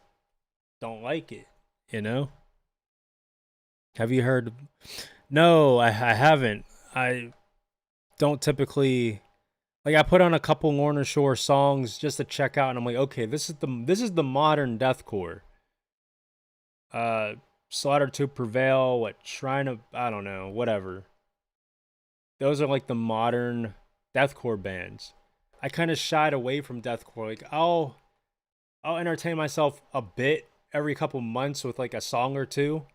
don't like it, you know? Have you heard? No, I haven't. I don't typically, like, I put on a couple Lorna Shore songs just to check out, and I'm like, okay, this is the modern deathcore. Slaughter to Prevail, what, Shrine of, I don't know, whatever. Those are like the modern deathcore bands. I kind of shied away from deathcore. Like, I'll entertain myself a bit every couple months with like a song or two.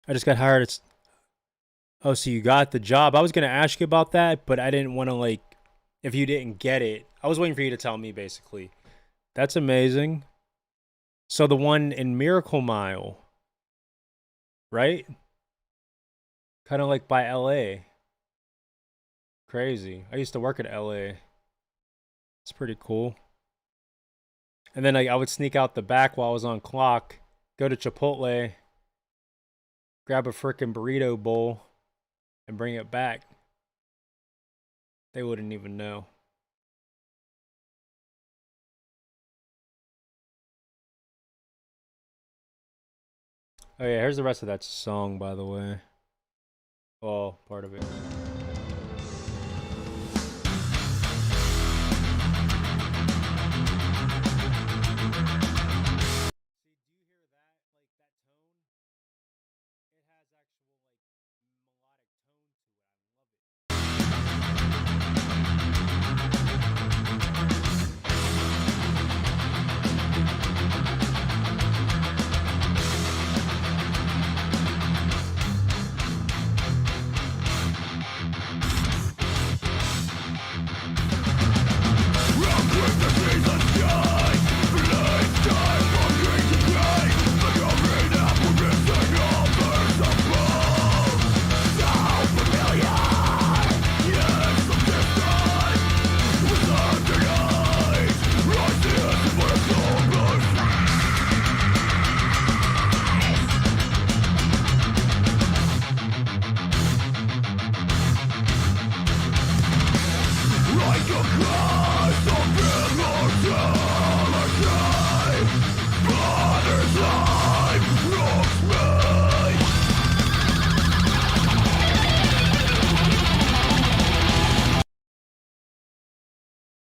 I just got hired. Oh, so you got the job. I was going to ask you about that, but I didn't want to, like, if you didn't get it. I was waiting for you to tell me, basically. That's amazing. So the one in Miracle Mile, right? Kind of like by LA. Crazy. I used to work at LA. It's pretty cool. And then I would sneak out the back while I was on clock, go to Chipotle, grab a frickin' burrito bowl, and bring it back. They wouldn't even know. Oh yeah, here's the rest of that song, by the way. Oh, part of it.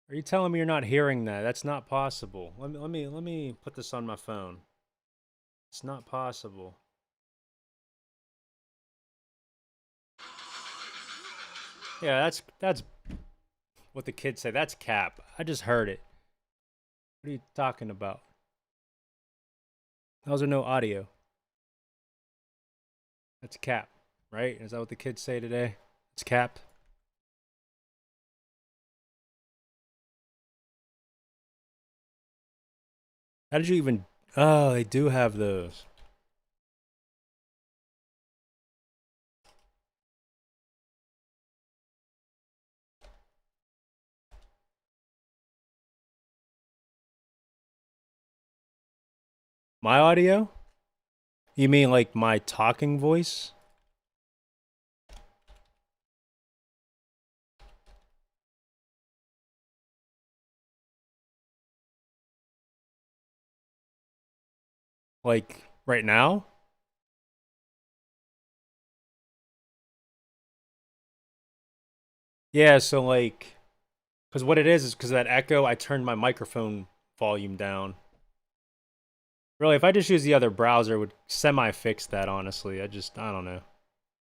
Are you telling me you're not hearing that? That's not possible. Let me put this on my phone. It's not possible. Yeah, that's what the kids say. That's cap. I just heard it. What are you talking about? Those are no audio. That's cap, right? Is that what the kids say today? It's cap. How did you even... Oh, they do have those. My audio? You mean like my talking voice? Like right now? Yeah, so like... Because what it is because of that echo, I turned my microphone volume down. Really, if I just use the other browser, it would semi-fix that, honestly. I don't know.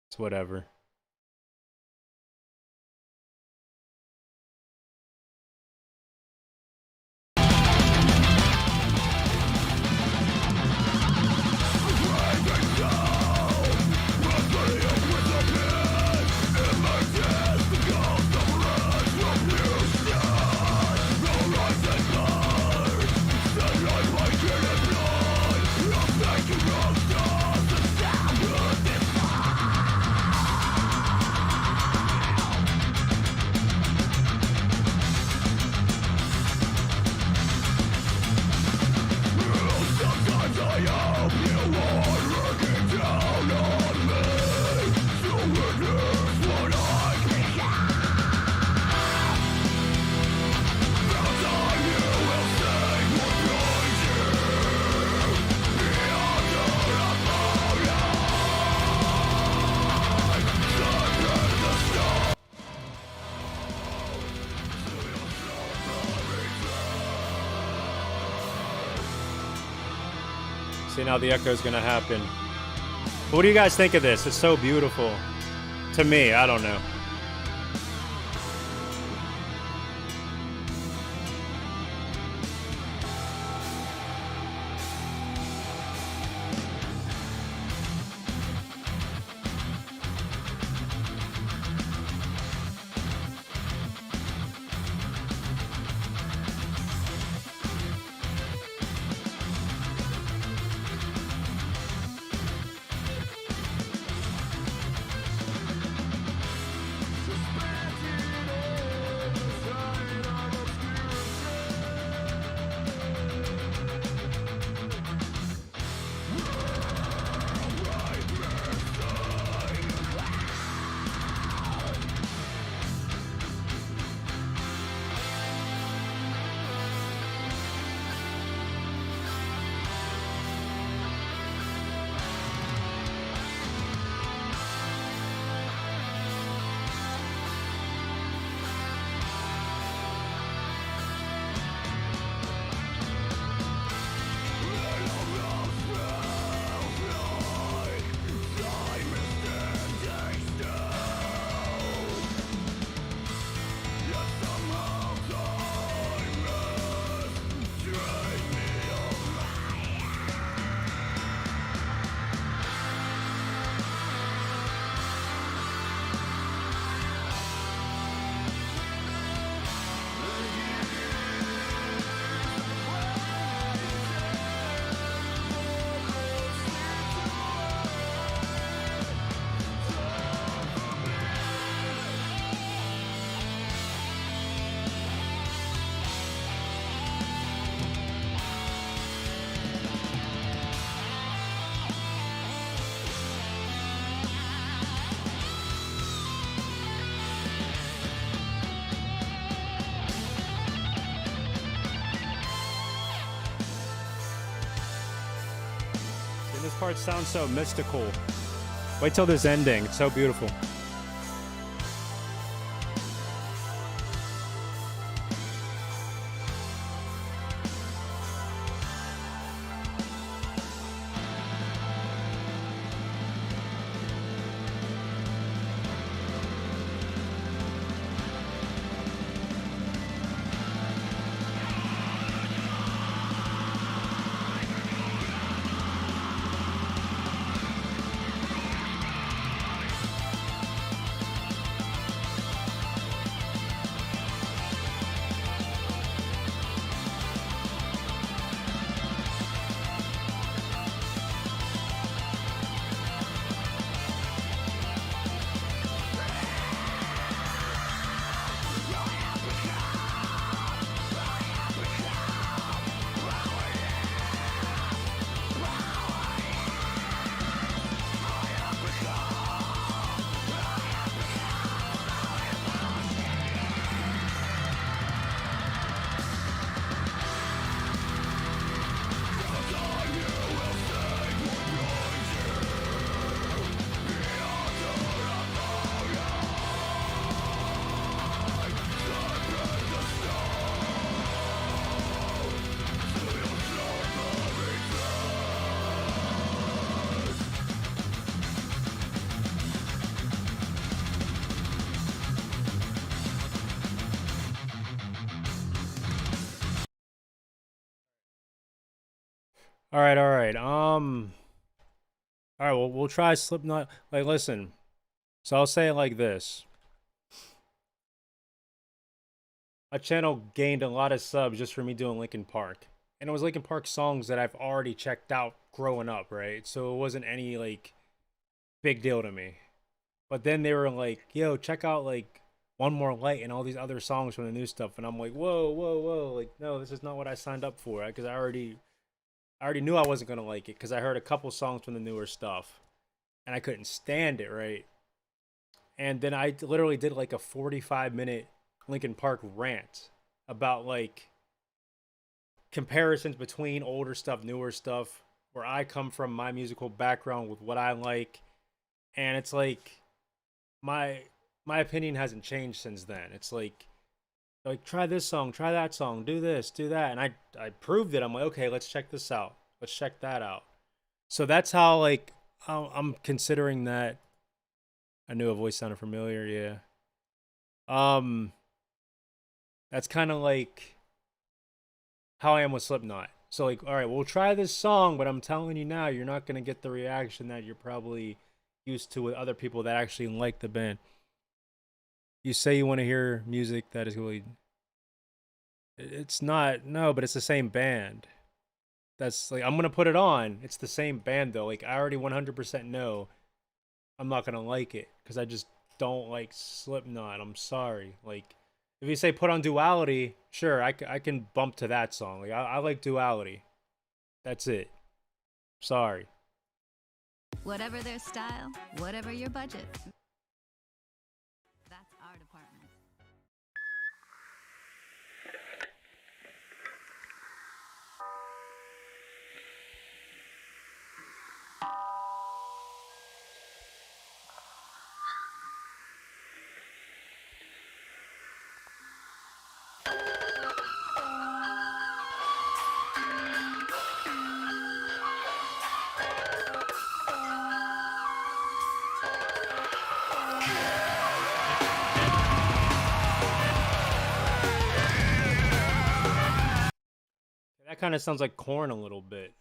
It's whatever. See, now the echo is going to happen. But what do you guys think of this? It's so beautiful. To me, I don't know. This part sounds so mystical. Wait till this ending. It's so beautiful. All right, all right. All right. Well, we'll try Slipknot. Like, listen. So I'll say it like this: my channel gained a lot of subs just for me doing Linkin Park, and it was Linkin Park songs that I've already checked out growing up, right? So it wasn't any like big deal to me. But then they were like, "Yo, check out like One More Light and all these other songs from the new stuff," and I'm like, "Whoa, whoa, whoa! Like, no, this is not what I signed up for." Because I already knew I wasn't gonna like it because I heard a couple songs from the newer stuff and I couldn't stand it, right? And then I literally did like a 45-minute Linkin Park rant about like comparisons between older stuff, newer stuff, where I come from, my musical background with what I like, and it's like my my opinion hasn't changed since then. It's like try this song, try that song, do this, do that, and I proved it. I'm like, okay, let's check this out, let's check that out. So that's how like I'm considering that. I knew a voice sounded familiar. Yeah. Um, that's kind of like how I am with Slipknot. So like, all right, we'll try this song, but I'm telling you now, you're not gonna get the reaction that you're probably used to with other people that actually like the band. You say you want to hear music that is really, it's not, no, but it's the same band. That's like, I'm gonna put it on. It's the same band though. Like I already 100% know I'm not gonna like it because I just don't like Slipknot. I'm sorry. Like if you say put on Duality, sure, I can bump to that song. Like I like Duality. That's it. Sorry. Whatever their style, whatever your budget. That's our department. That kind of sounds like Corn a little bit.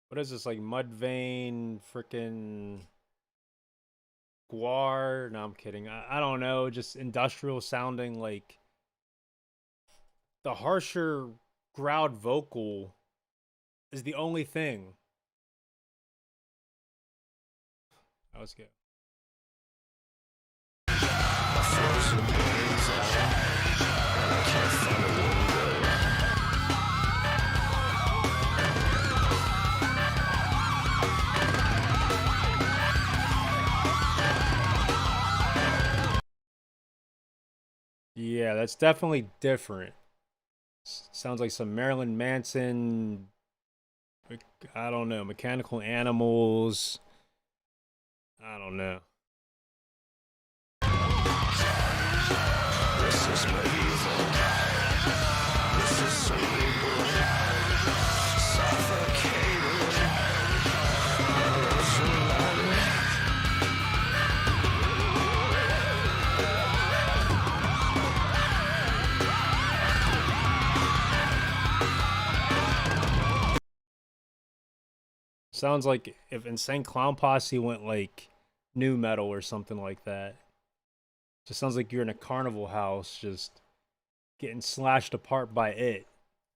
What is this like Mudvayne freaking Guar? No, I'm kidding. I don't know. Just industrial sounding like the harsher growled vocal is the only thing. That was good. Yeah, that's definitely different. Sounds like some Marilyn Manson, I don't know, mechanical animals. I don't know. Sounds like if Insane Clown Posse went like new metal or something like that. Just sounds like you're in a carnival house just getting slashed apart by it.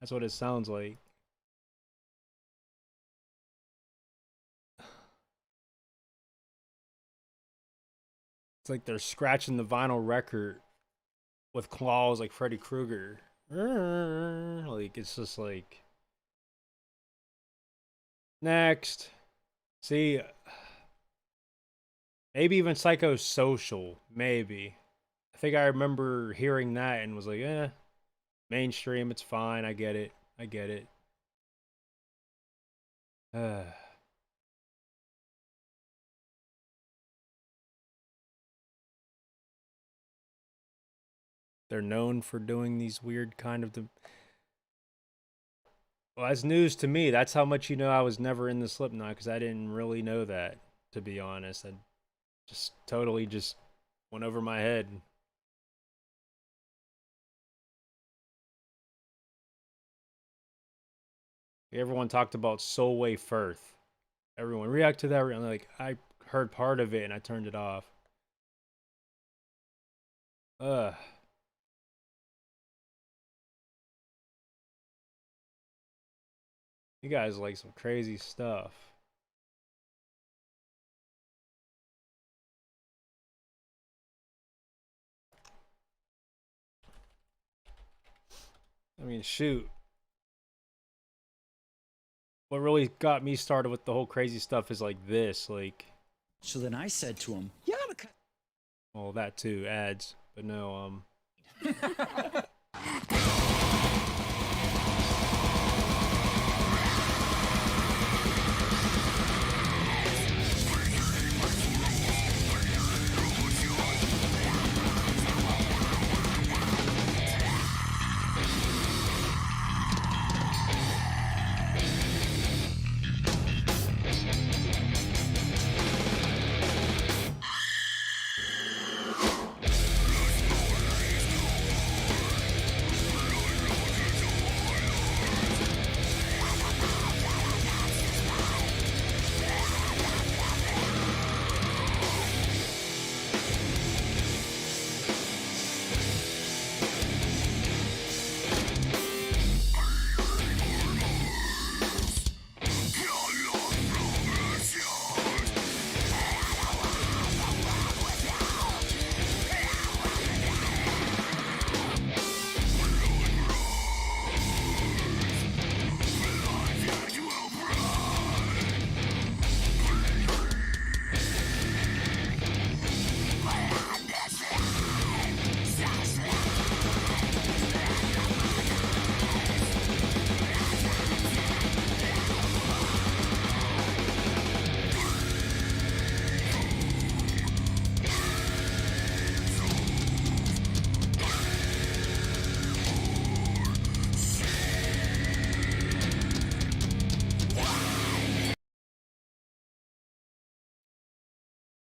That's what it sounds like. It's like they're scratching the vinyl record with claws like Freddy Krueger. Like it's just like next. See, maybe even Psychosocial. Maybe. I think I remember hearing that and was like, mainstream. It's fine. I get it. I get it. they're known for doing these weird kind of. Well, that's news to me. That's how much you know I was never in the Slipknot because I didn't really know that. To be honest, I just totally just went over my head. Everyone talked about Solway Firth. Everyone react to that. Like I heard part of it and I turned it off. Ugh. You guys like some crazy stuff. I mean, shoot. What really got me started with the whole crazy stuff is like this, like. So then I said to him, "You gotta cut." Well, that too, ads, but no,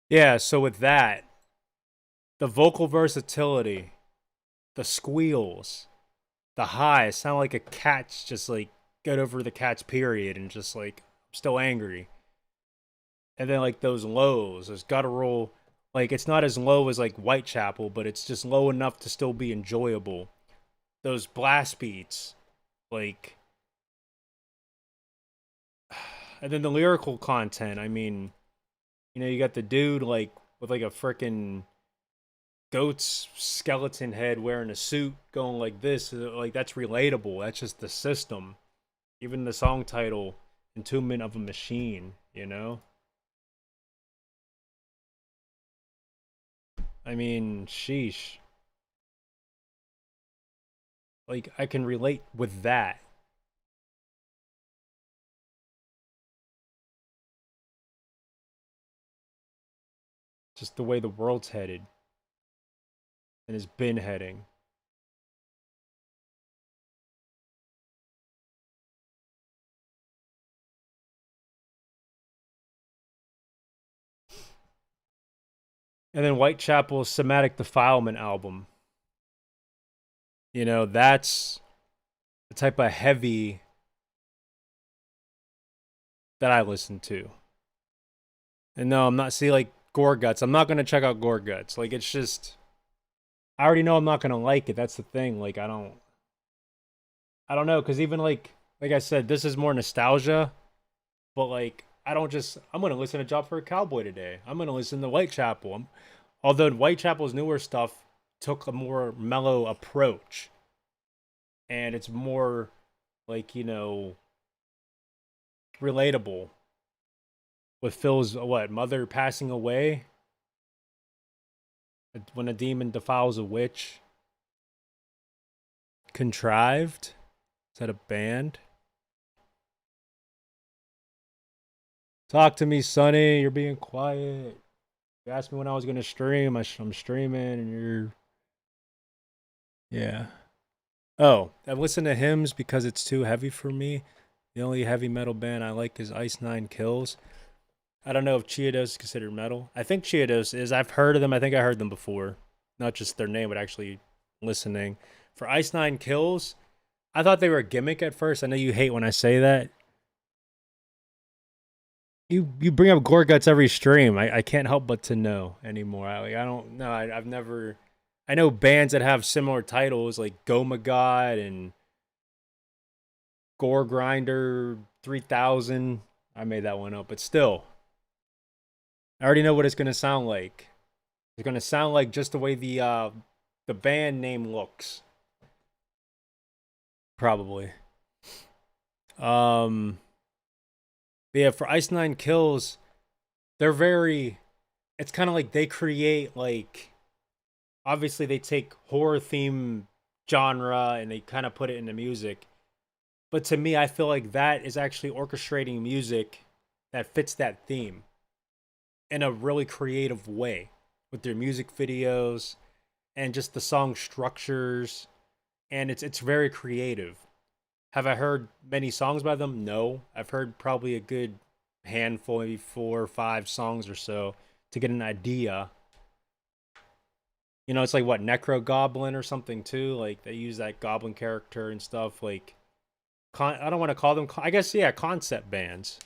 yeah. So with that, the vocal versatility, the squeals, the highs sound like a cat's just like got over the cat's period and just like I'm still angry. And then like those lows, those guttural, like it's not as low as like Whitechapel, but it's just low enough to still be enjoyable. Those blast beats, like, and then the lyrical content. I mean, you got the dude like with like a freaking goat's skeleton head wearing a suit going like this. Like that's relatable. That's just the system. Even the song title, Entombment of a Machine. I mean, sheesh. Like I can relate with that. Just the way the world's headed and has been heading. And then Whitechapel's Somatic Defilement album. That's the type of heavy that I listen to. And no, I'm not like Gore Guts. I'm not gonna check out Gore Guts. Like it's just I already know I'm not gonna like it. That's the thing. Like I don't know, because even like I said, this is more nostalgia, but like I'm gonna listen to Job for a Cowboy today. I'm gonna listen to Whitechapel. Although Whitechapel's newer stuff took a more mellow approach. And it's more like, relatable. With Phil's mother passing away when a demon defiles a witch. Contrived? Is that a band? Talk to me, Sonny. You're being quiet. You asked me when I was gonna stream. I'm streaming, and you're Yeah. Oh, I listen to hymns because it's too heavy for me. The only heavy metal band I like is Ice Nine Kills. I don't know if Chiodos is considered metal. I think Chiodos is. I've heard of them. I think I heard them before. Not just their name, but actually listening. For Ice Nine Kills, I thought they were a gimmick at first. I know you hate when I say that. You bring up gore guts every stream. I can't help but to know anymore. I don't know. I've never. I know bands that have similar titles like Goma God and Gore Grinder 3000. I made that one up, but still, I already know what it's gonna sound like. It's gonna sound like just the way the band name looks. Probably. But yeah, for Ice Nine Kills, they're very. It's kind of like they create like. Obviously, they take horror theme genre and they kind of put it into music. But to me, I feel like that is actually orchestrating music that fits that theme in a really creative way with their music videos and just the song structures. And it's very creative. Have I heard many songs by them? No. I've heard probably a good handful, maybe 4 or 5 songs or so to get an idea. You know, it's like what, Necro Goblin or something too. Like they use that goblin character and stuff. Like, I don't want to call them. I guess yeah, concept bands.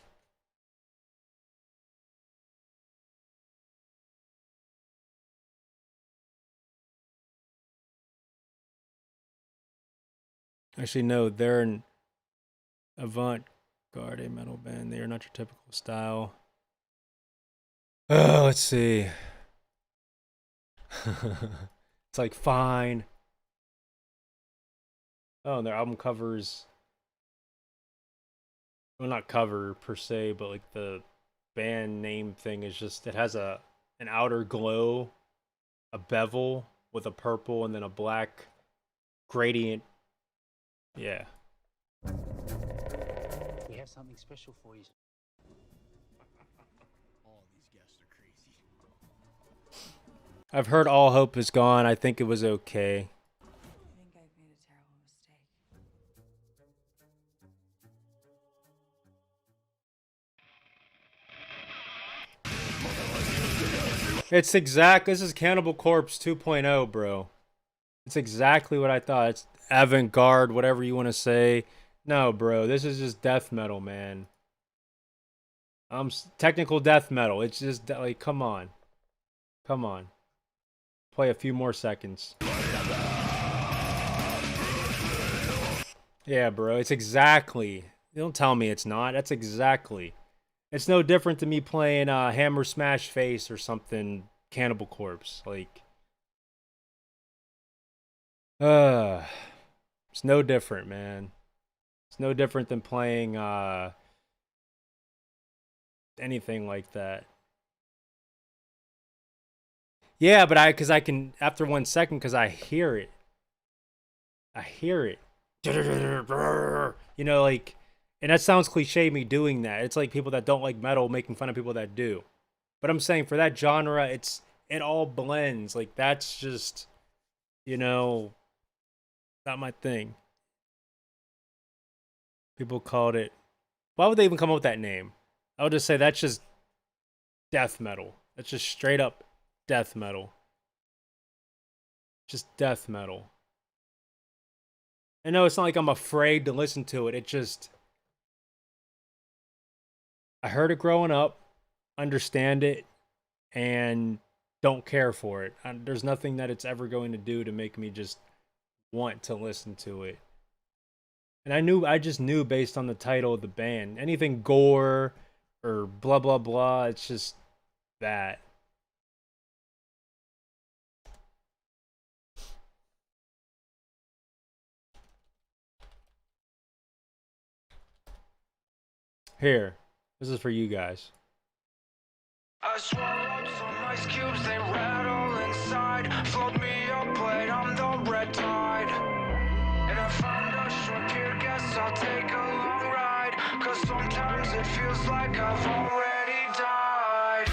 Actually, no, they're an avant-garde metal band. They are not your typical style. Oh, let's see. It's like fine. Oh, and their album covers. Well, not cover per se, but like the band name thing is just it has an outer glow, a bevel with a purple and then a black gradient. Yeah. We have something special for you. I've heard All Hope Is Gone. I think it was okay. I think I've made a terrible mistake. This is Cannibal Corpse 2.0, bro. It's exactly what I thought. It's avant-garde, whatever you want to say. No, bro, this is just death metal, man. Technical death metal. It's just like, come on. Come on. Play a few more seconds. Yeah, bro, it's exactly. Don't tell me it's not. That's exactly. It's no different than me playing Hammer Smash Face or something. Cannibal Corpse, like. It's no different, man. It's no different than playing anything like that. Yeah, but because I can, after 1 second, because I hear it. I hear it. You know, like, and that sounds cliche, me doing that. It's like people that don't like metal making fun of people that do. But I'm saying for that genre, it all blends. Like, that's just, you know, not my thing. People called it. Why would they even come up with that name? I would just say that's just death metal. That's just straight up death metal. Just death metal. I know it's not like I'm afraid to listen to it. It just. I heard it growing up, understand it, and don't care for it. There's nothing that it's ever going to do to make me just want to listen to it. And I just knew based on the title of the band. Anything gore or blah blah blah, it's just that. Here, this is for you guys. I swallowed some ice cubes, they rattle inside. Float me up, but I'm the red tide. And I found a short gear, guess I'll take a long ride. Cause sometimes it feels like I've already died.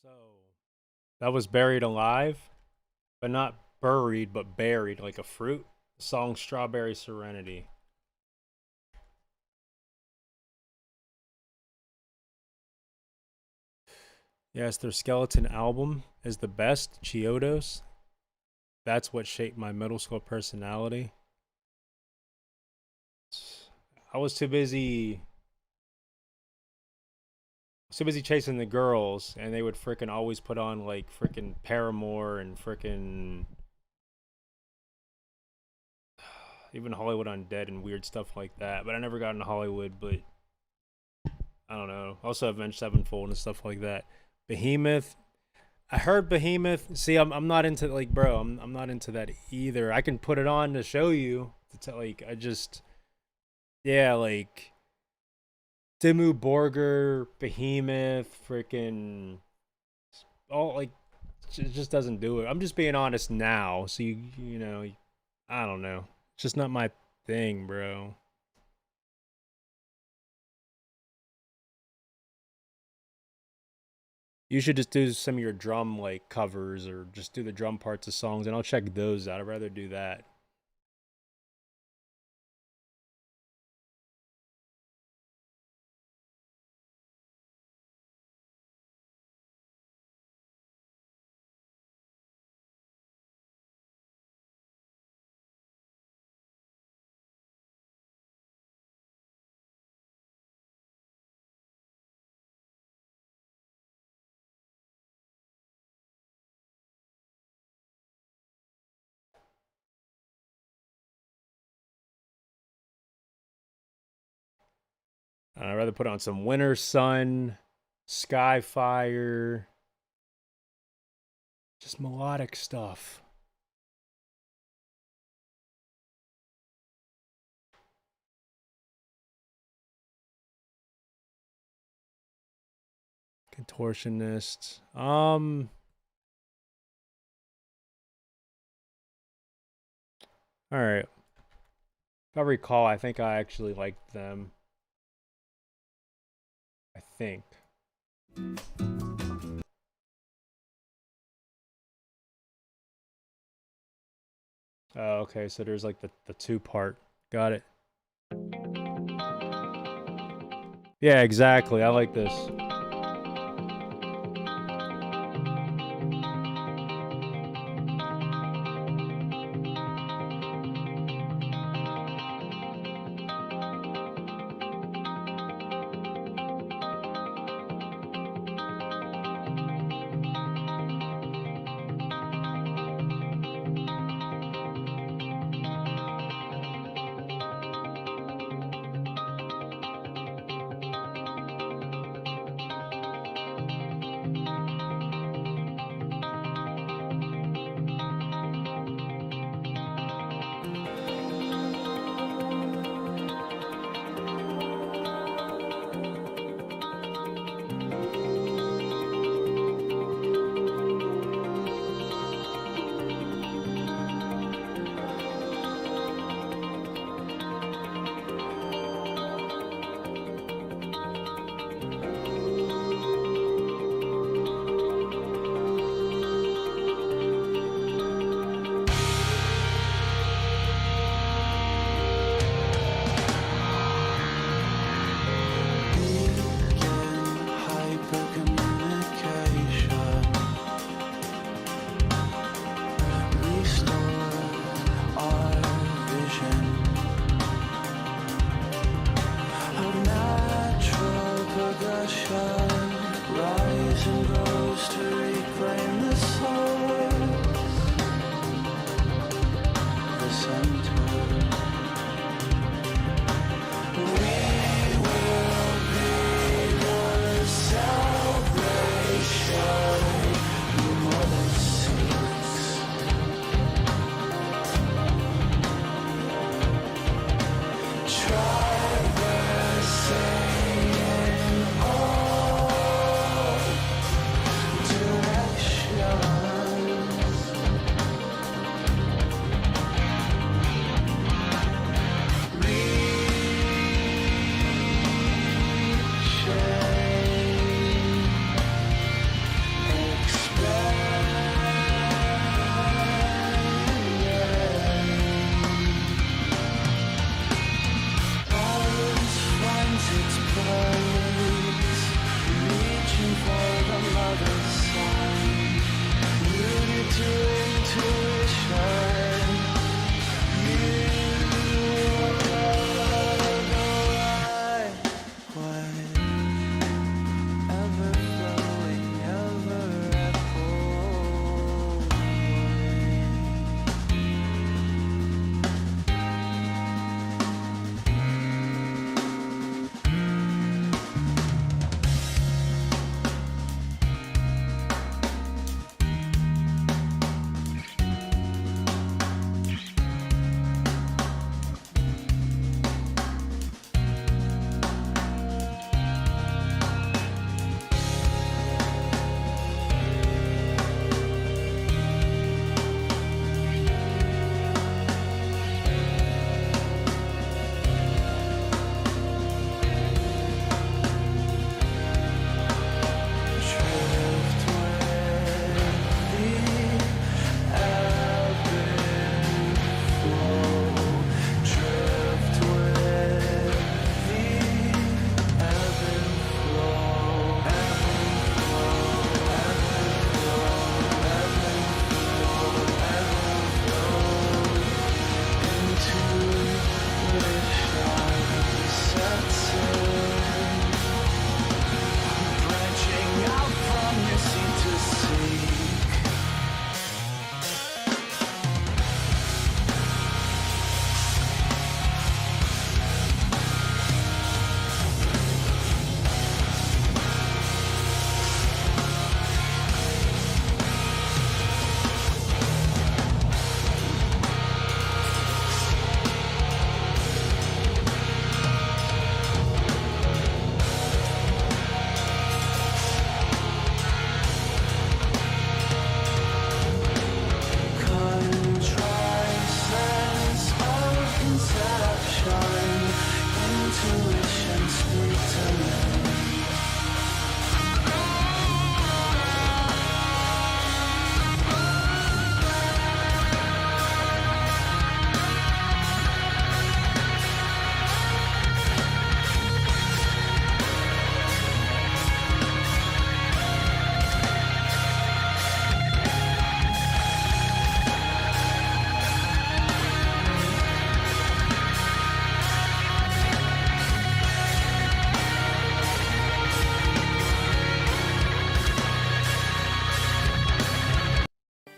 So that was Buried Alive, but not buried, but buried like a fruit. The song Strawberry Serenity. Yes, their Skeleton album is the best. Chiodos. That's what shaped my middle school personality. I was too busy chasing the girls, and they would freaking always put on like freaking Paramore and freaking even Hollywood Undead and weird stuff like that. But I never got into Hollywood, but I don't know. Also Avenged Sevenfold and stuff like that. Behemoth. I heard Behemoth. See, I'm not into like, bro. I'm not into that either. I can put it on to show you. Like, I just, yeah, like Dimmu Borgir, Behemoth, freaking all like, it just doesn't do it. I'm just being honest now. So you know, I don't know. It's just not my thing, bro. You should just do some of your drum like covers or just do the drum parts of songs, and I'll check those out. I'd rather do that. I'd rather put on some Winter Sun, Skyfire, just melodic stuff. Contortionist. All right. If I recall, I think I actually liked them. I think. Oh, okay, so there's like the two part. Got it. Yeah, exactly. I like this.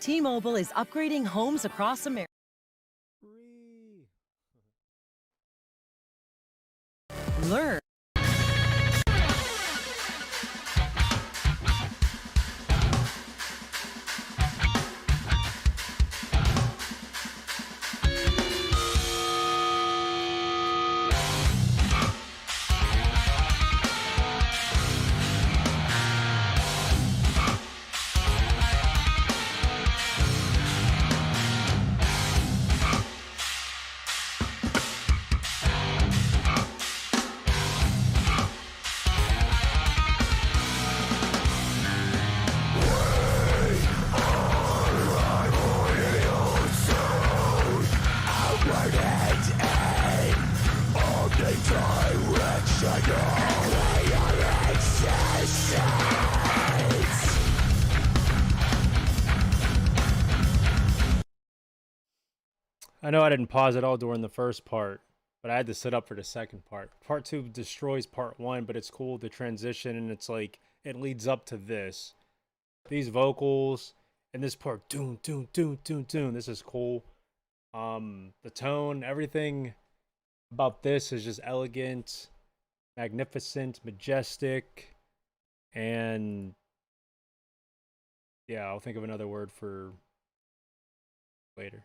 T-Mobile is upgrading homes across America. Learn. I know I didn't pause at all during the first part, but I had to sit up for the second part. Part 2 destroys part 1, but it's cool, the transition, and it's like, it leads up to this. These vocals, and this part, doon, doon, doon, doon, doon, this is cool. The tone, everything about this is just elegant, magnificent, majestic, and yeah, I'll think of another word for later.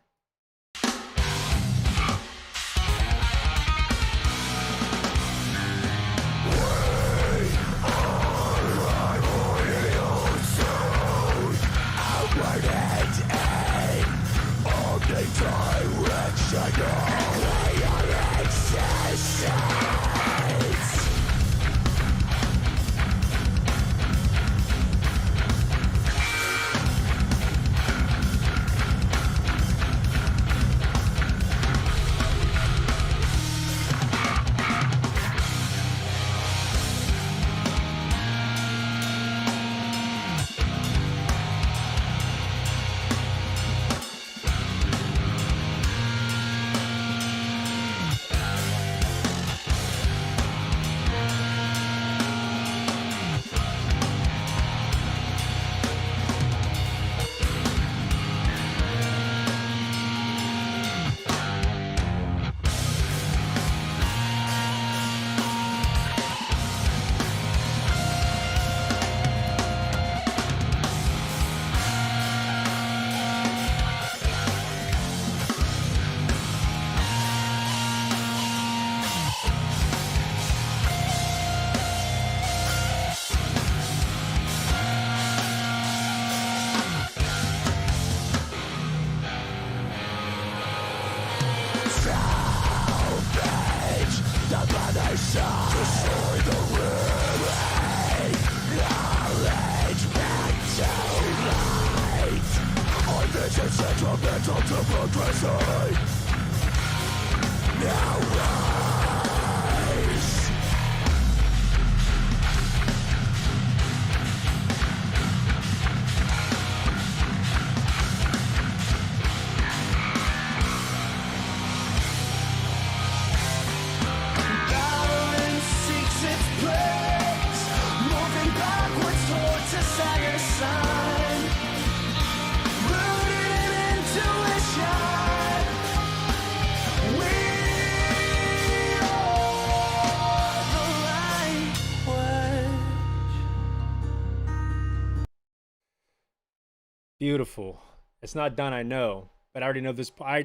Beautiful. It's not done, I know, but I already know this. I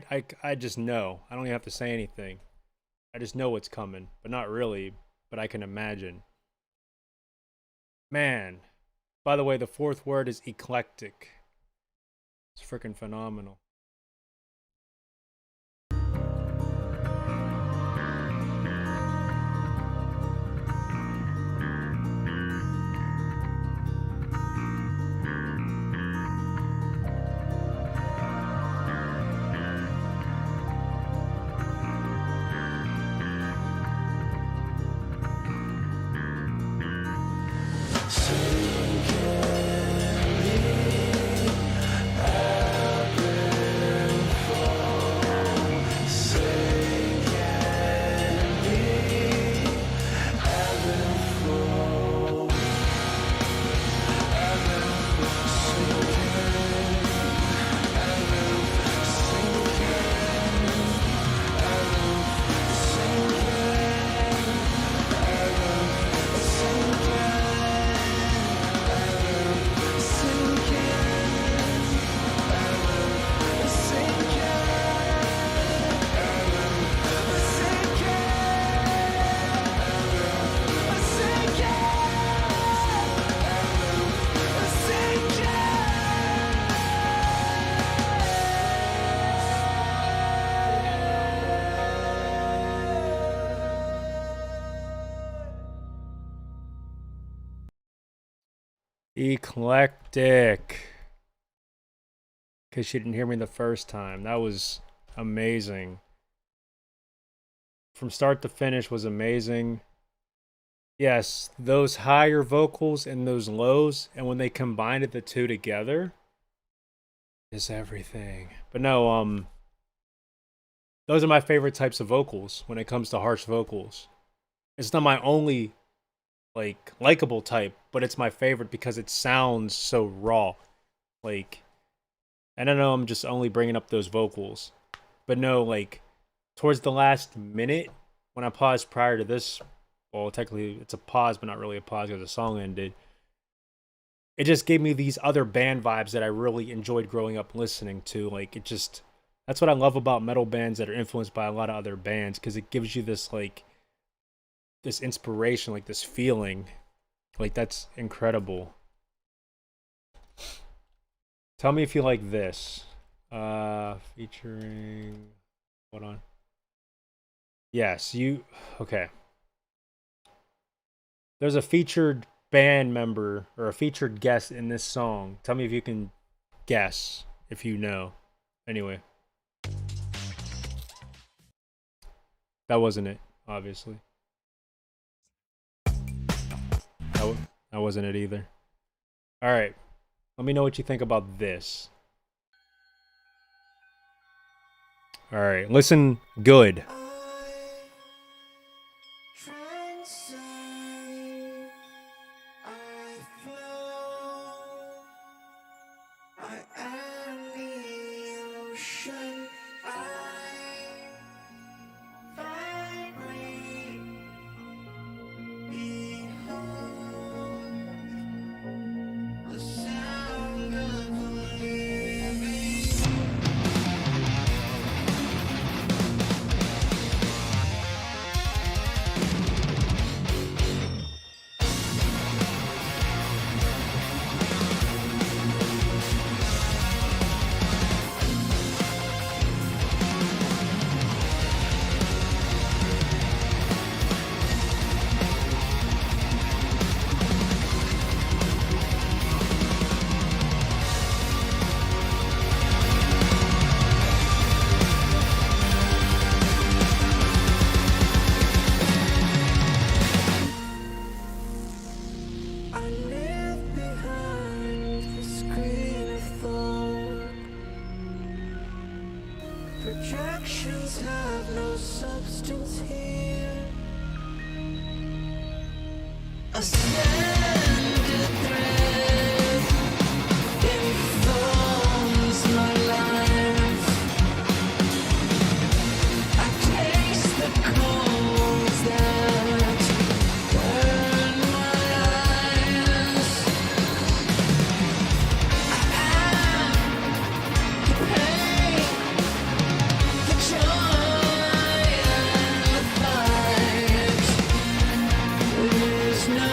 just know. I don't even have to say anything. I just know what's coming, but not really. But I can imagine. Man. By the way, the fourth word is eclectic. It's freaking phenomenal. Eclectic. Because she didn't hear me the first time. That was amazing. From start to finish was amazing. Yes, those higher vocals and those lows, and when they combined the two together, is everything. But no, those are my favorite types of vocals when it comes to harsh vocals. It's not my only like likable type, but it's my favorite because it sounds so raw. Like, I don't know, I'm just only bringing up those vocals. But no, like towards the last minute when I paused prior to this, well, technically it's a pause, but not really a pause because the song ended. It just gave me these other band vibes that I really enjoyed growing up listening to. Like it just, that's what I love about metal bands that are influenced by a lot of other bands, because it gives you this like this inspiration, like this feeling. Like that's incredible. Tell me if you like this. Featuring, hold on. Yes, okay. There's a featured band member or a featured guest in this song. Tell me if you can guess, if you know. Anyway. That wasn't it, obviously. That wasn't it either. All right. Let me know what you think about this. All right. Listen good. Projections have no substance here. A standard thread informs my life. I taste the coals that burn my eyes. I am the pain, the joy and the fight. There's no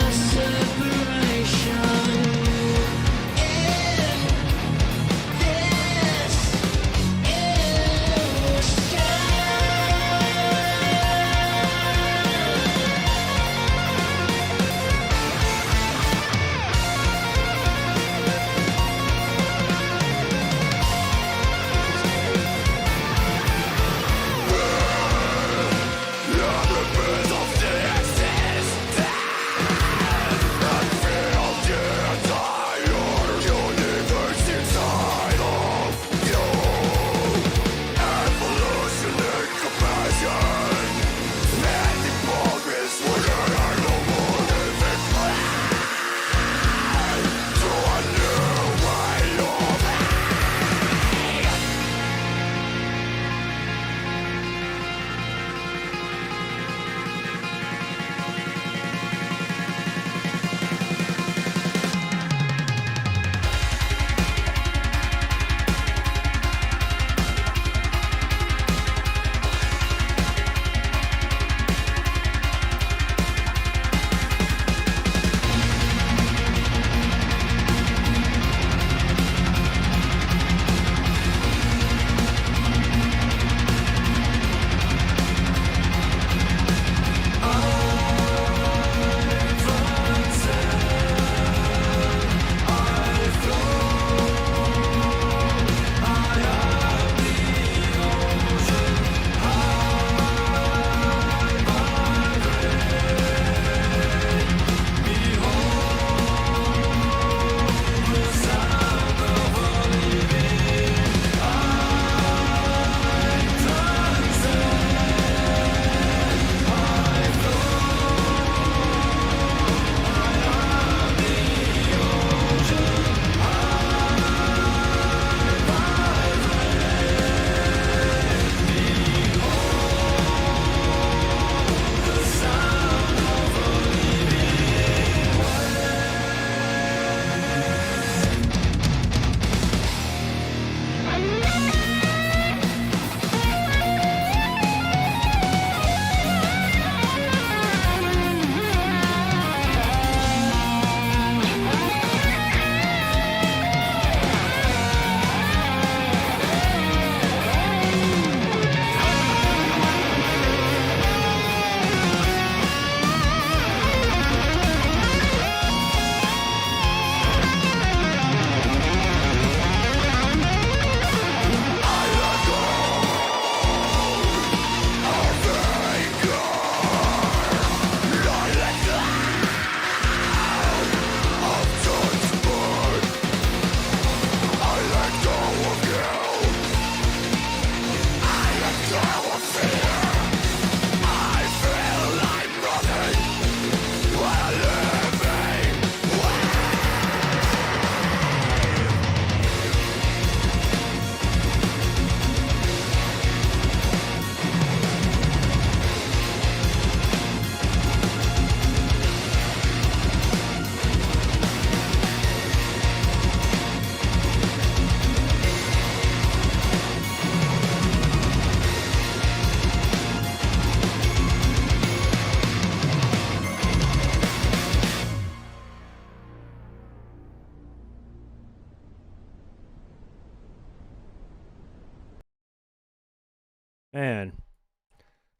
Man.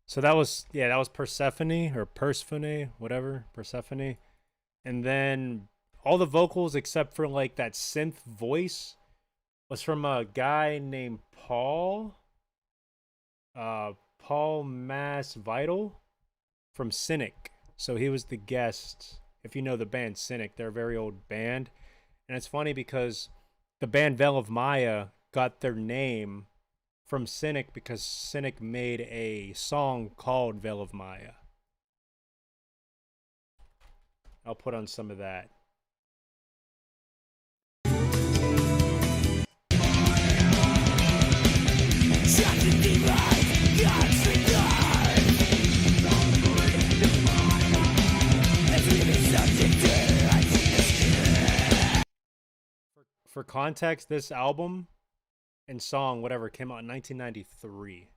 So that was Persephone or Persephone, whatever, Persephone. And then all the vocals except for like that synth voice was from a guy named Paul Mass Vital from Cynic. So he was the guest. If you know the band Cynic, they're a very old band. And it's funny because the band Veil of Maya got their name from Cynic because Cynic made a song called Veil of Maya. I'll put on some of that. For context, this album and song, whatever, came out in 1993.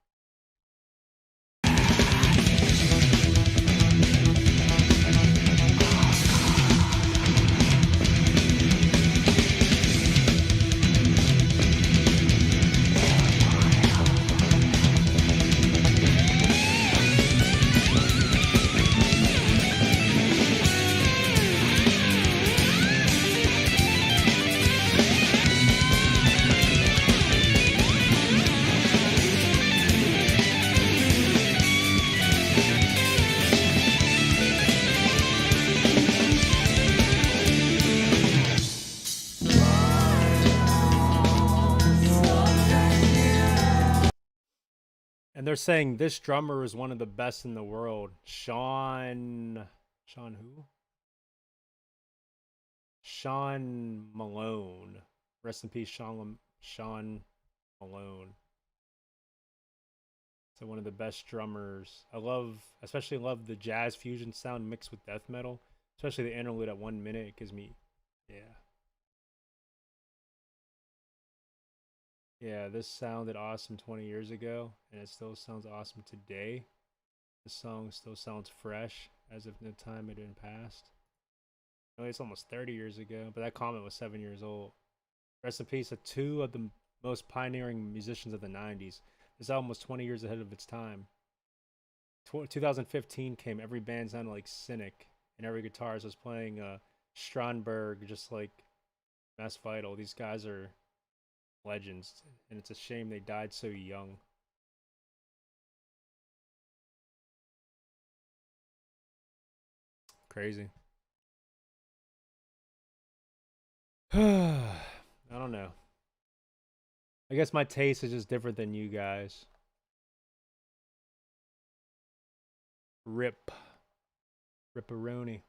And they're saying this drummer is one of the best in the world. Sean who? Sean Malone. Rest in peace, Sean Malone. So one of the best drummers. Especially love the jazz fusion sound mixed with death metal. Especially the interlude at 1 minute. It gives me, yeah. Yeah, this sounded awesome 20 years ago, and it still sounds awesome today. The song still sounds fresh, as if no time had been passed. I mean, it's almost 30 years ago, but that comment was 7 years old. Rest in peace to two of the most pioneering musicians of the 90s. This album was 20 years ahead of its time. 2015 came, every band sounded like Cynic, and every guitarist was playing Strandberg, just like Mass Vital. These guys are legends, and it's a shame they died so young. Crazy. I don't know. I guess my taste is just different than you guys. Ripperoni.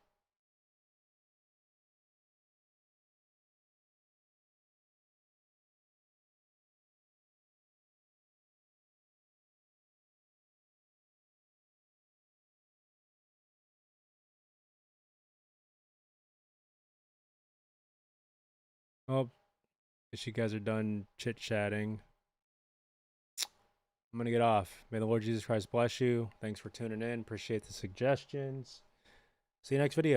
Well, guess you guys are done chit-chatting. I'm gonna get off. May the Lord Jesus Christ bless you. Thanks for tuning in. Appreciate the suggestions. See you next video.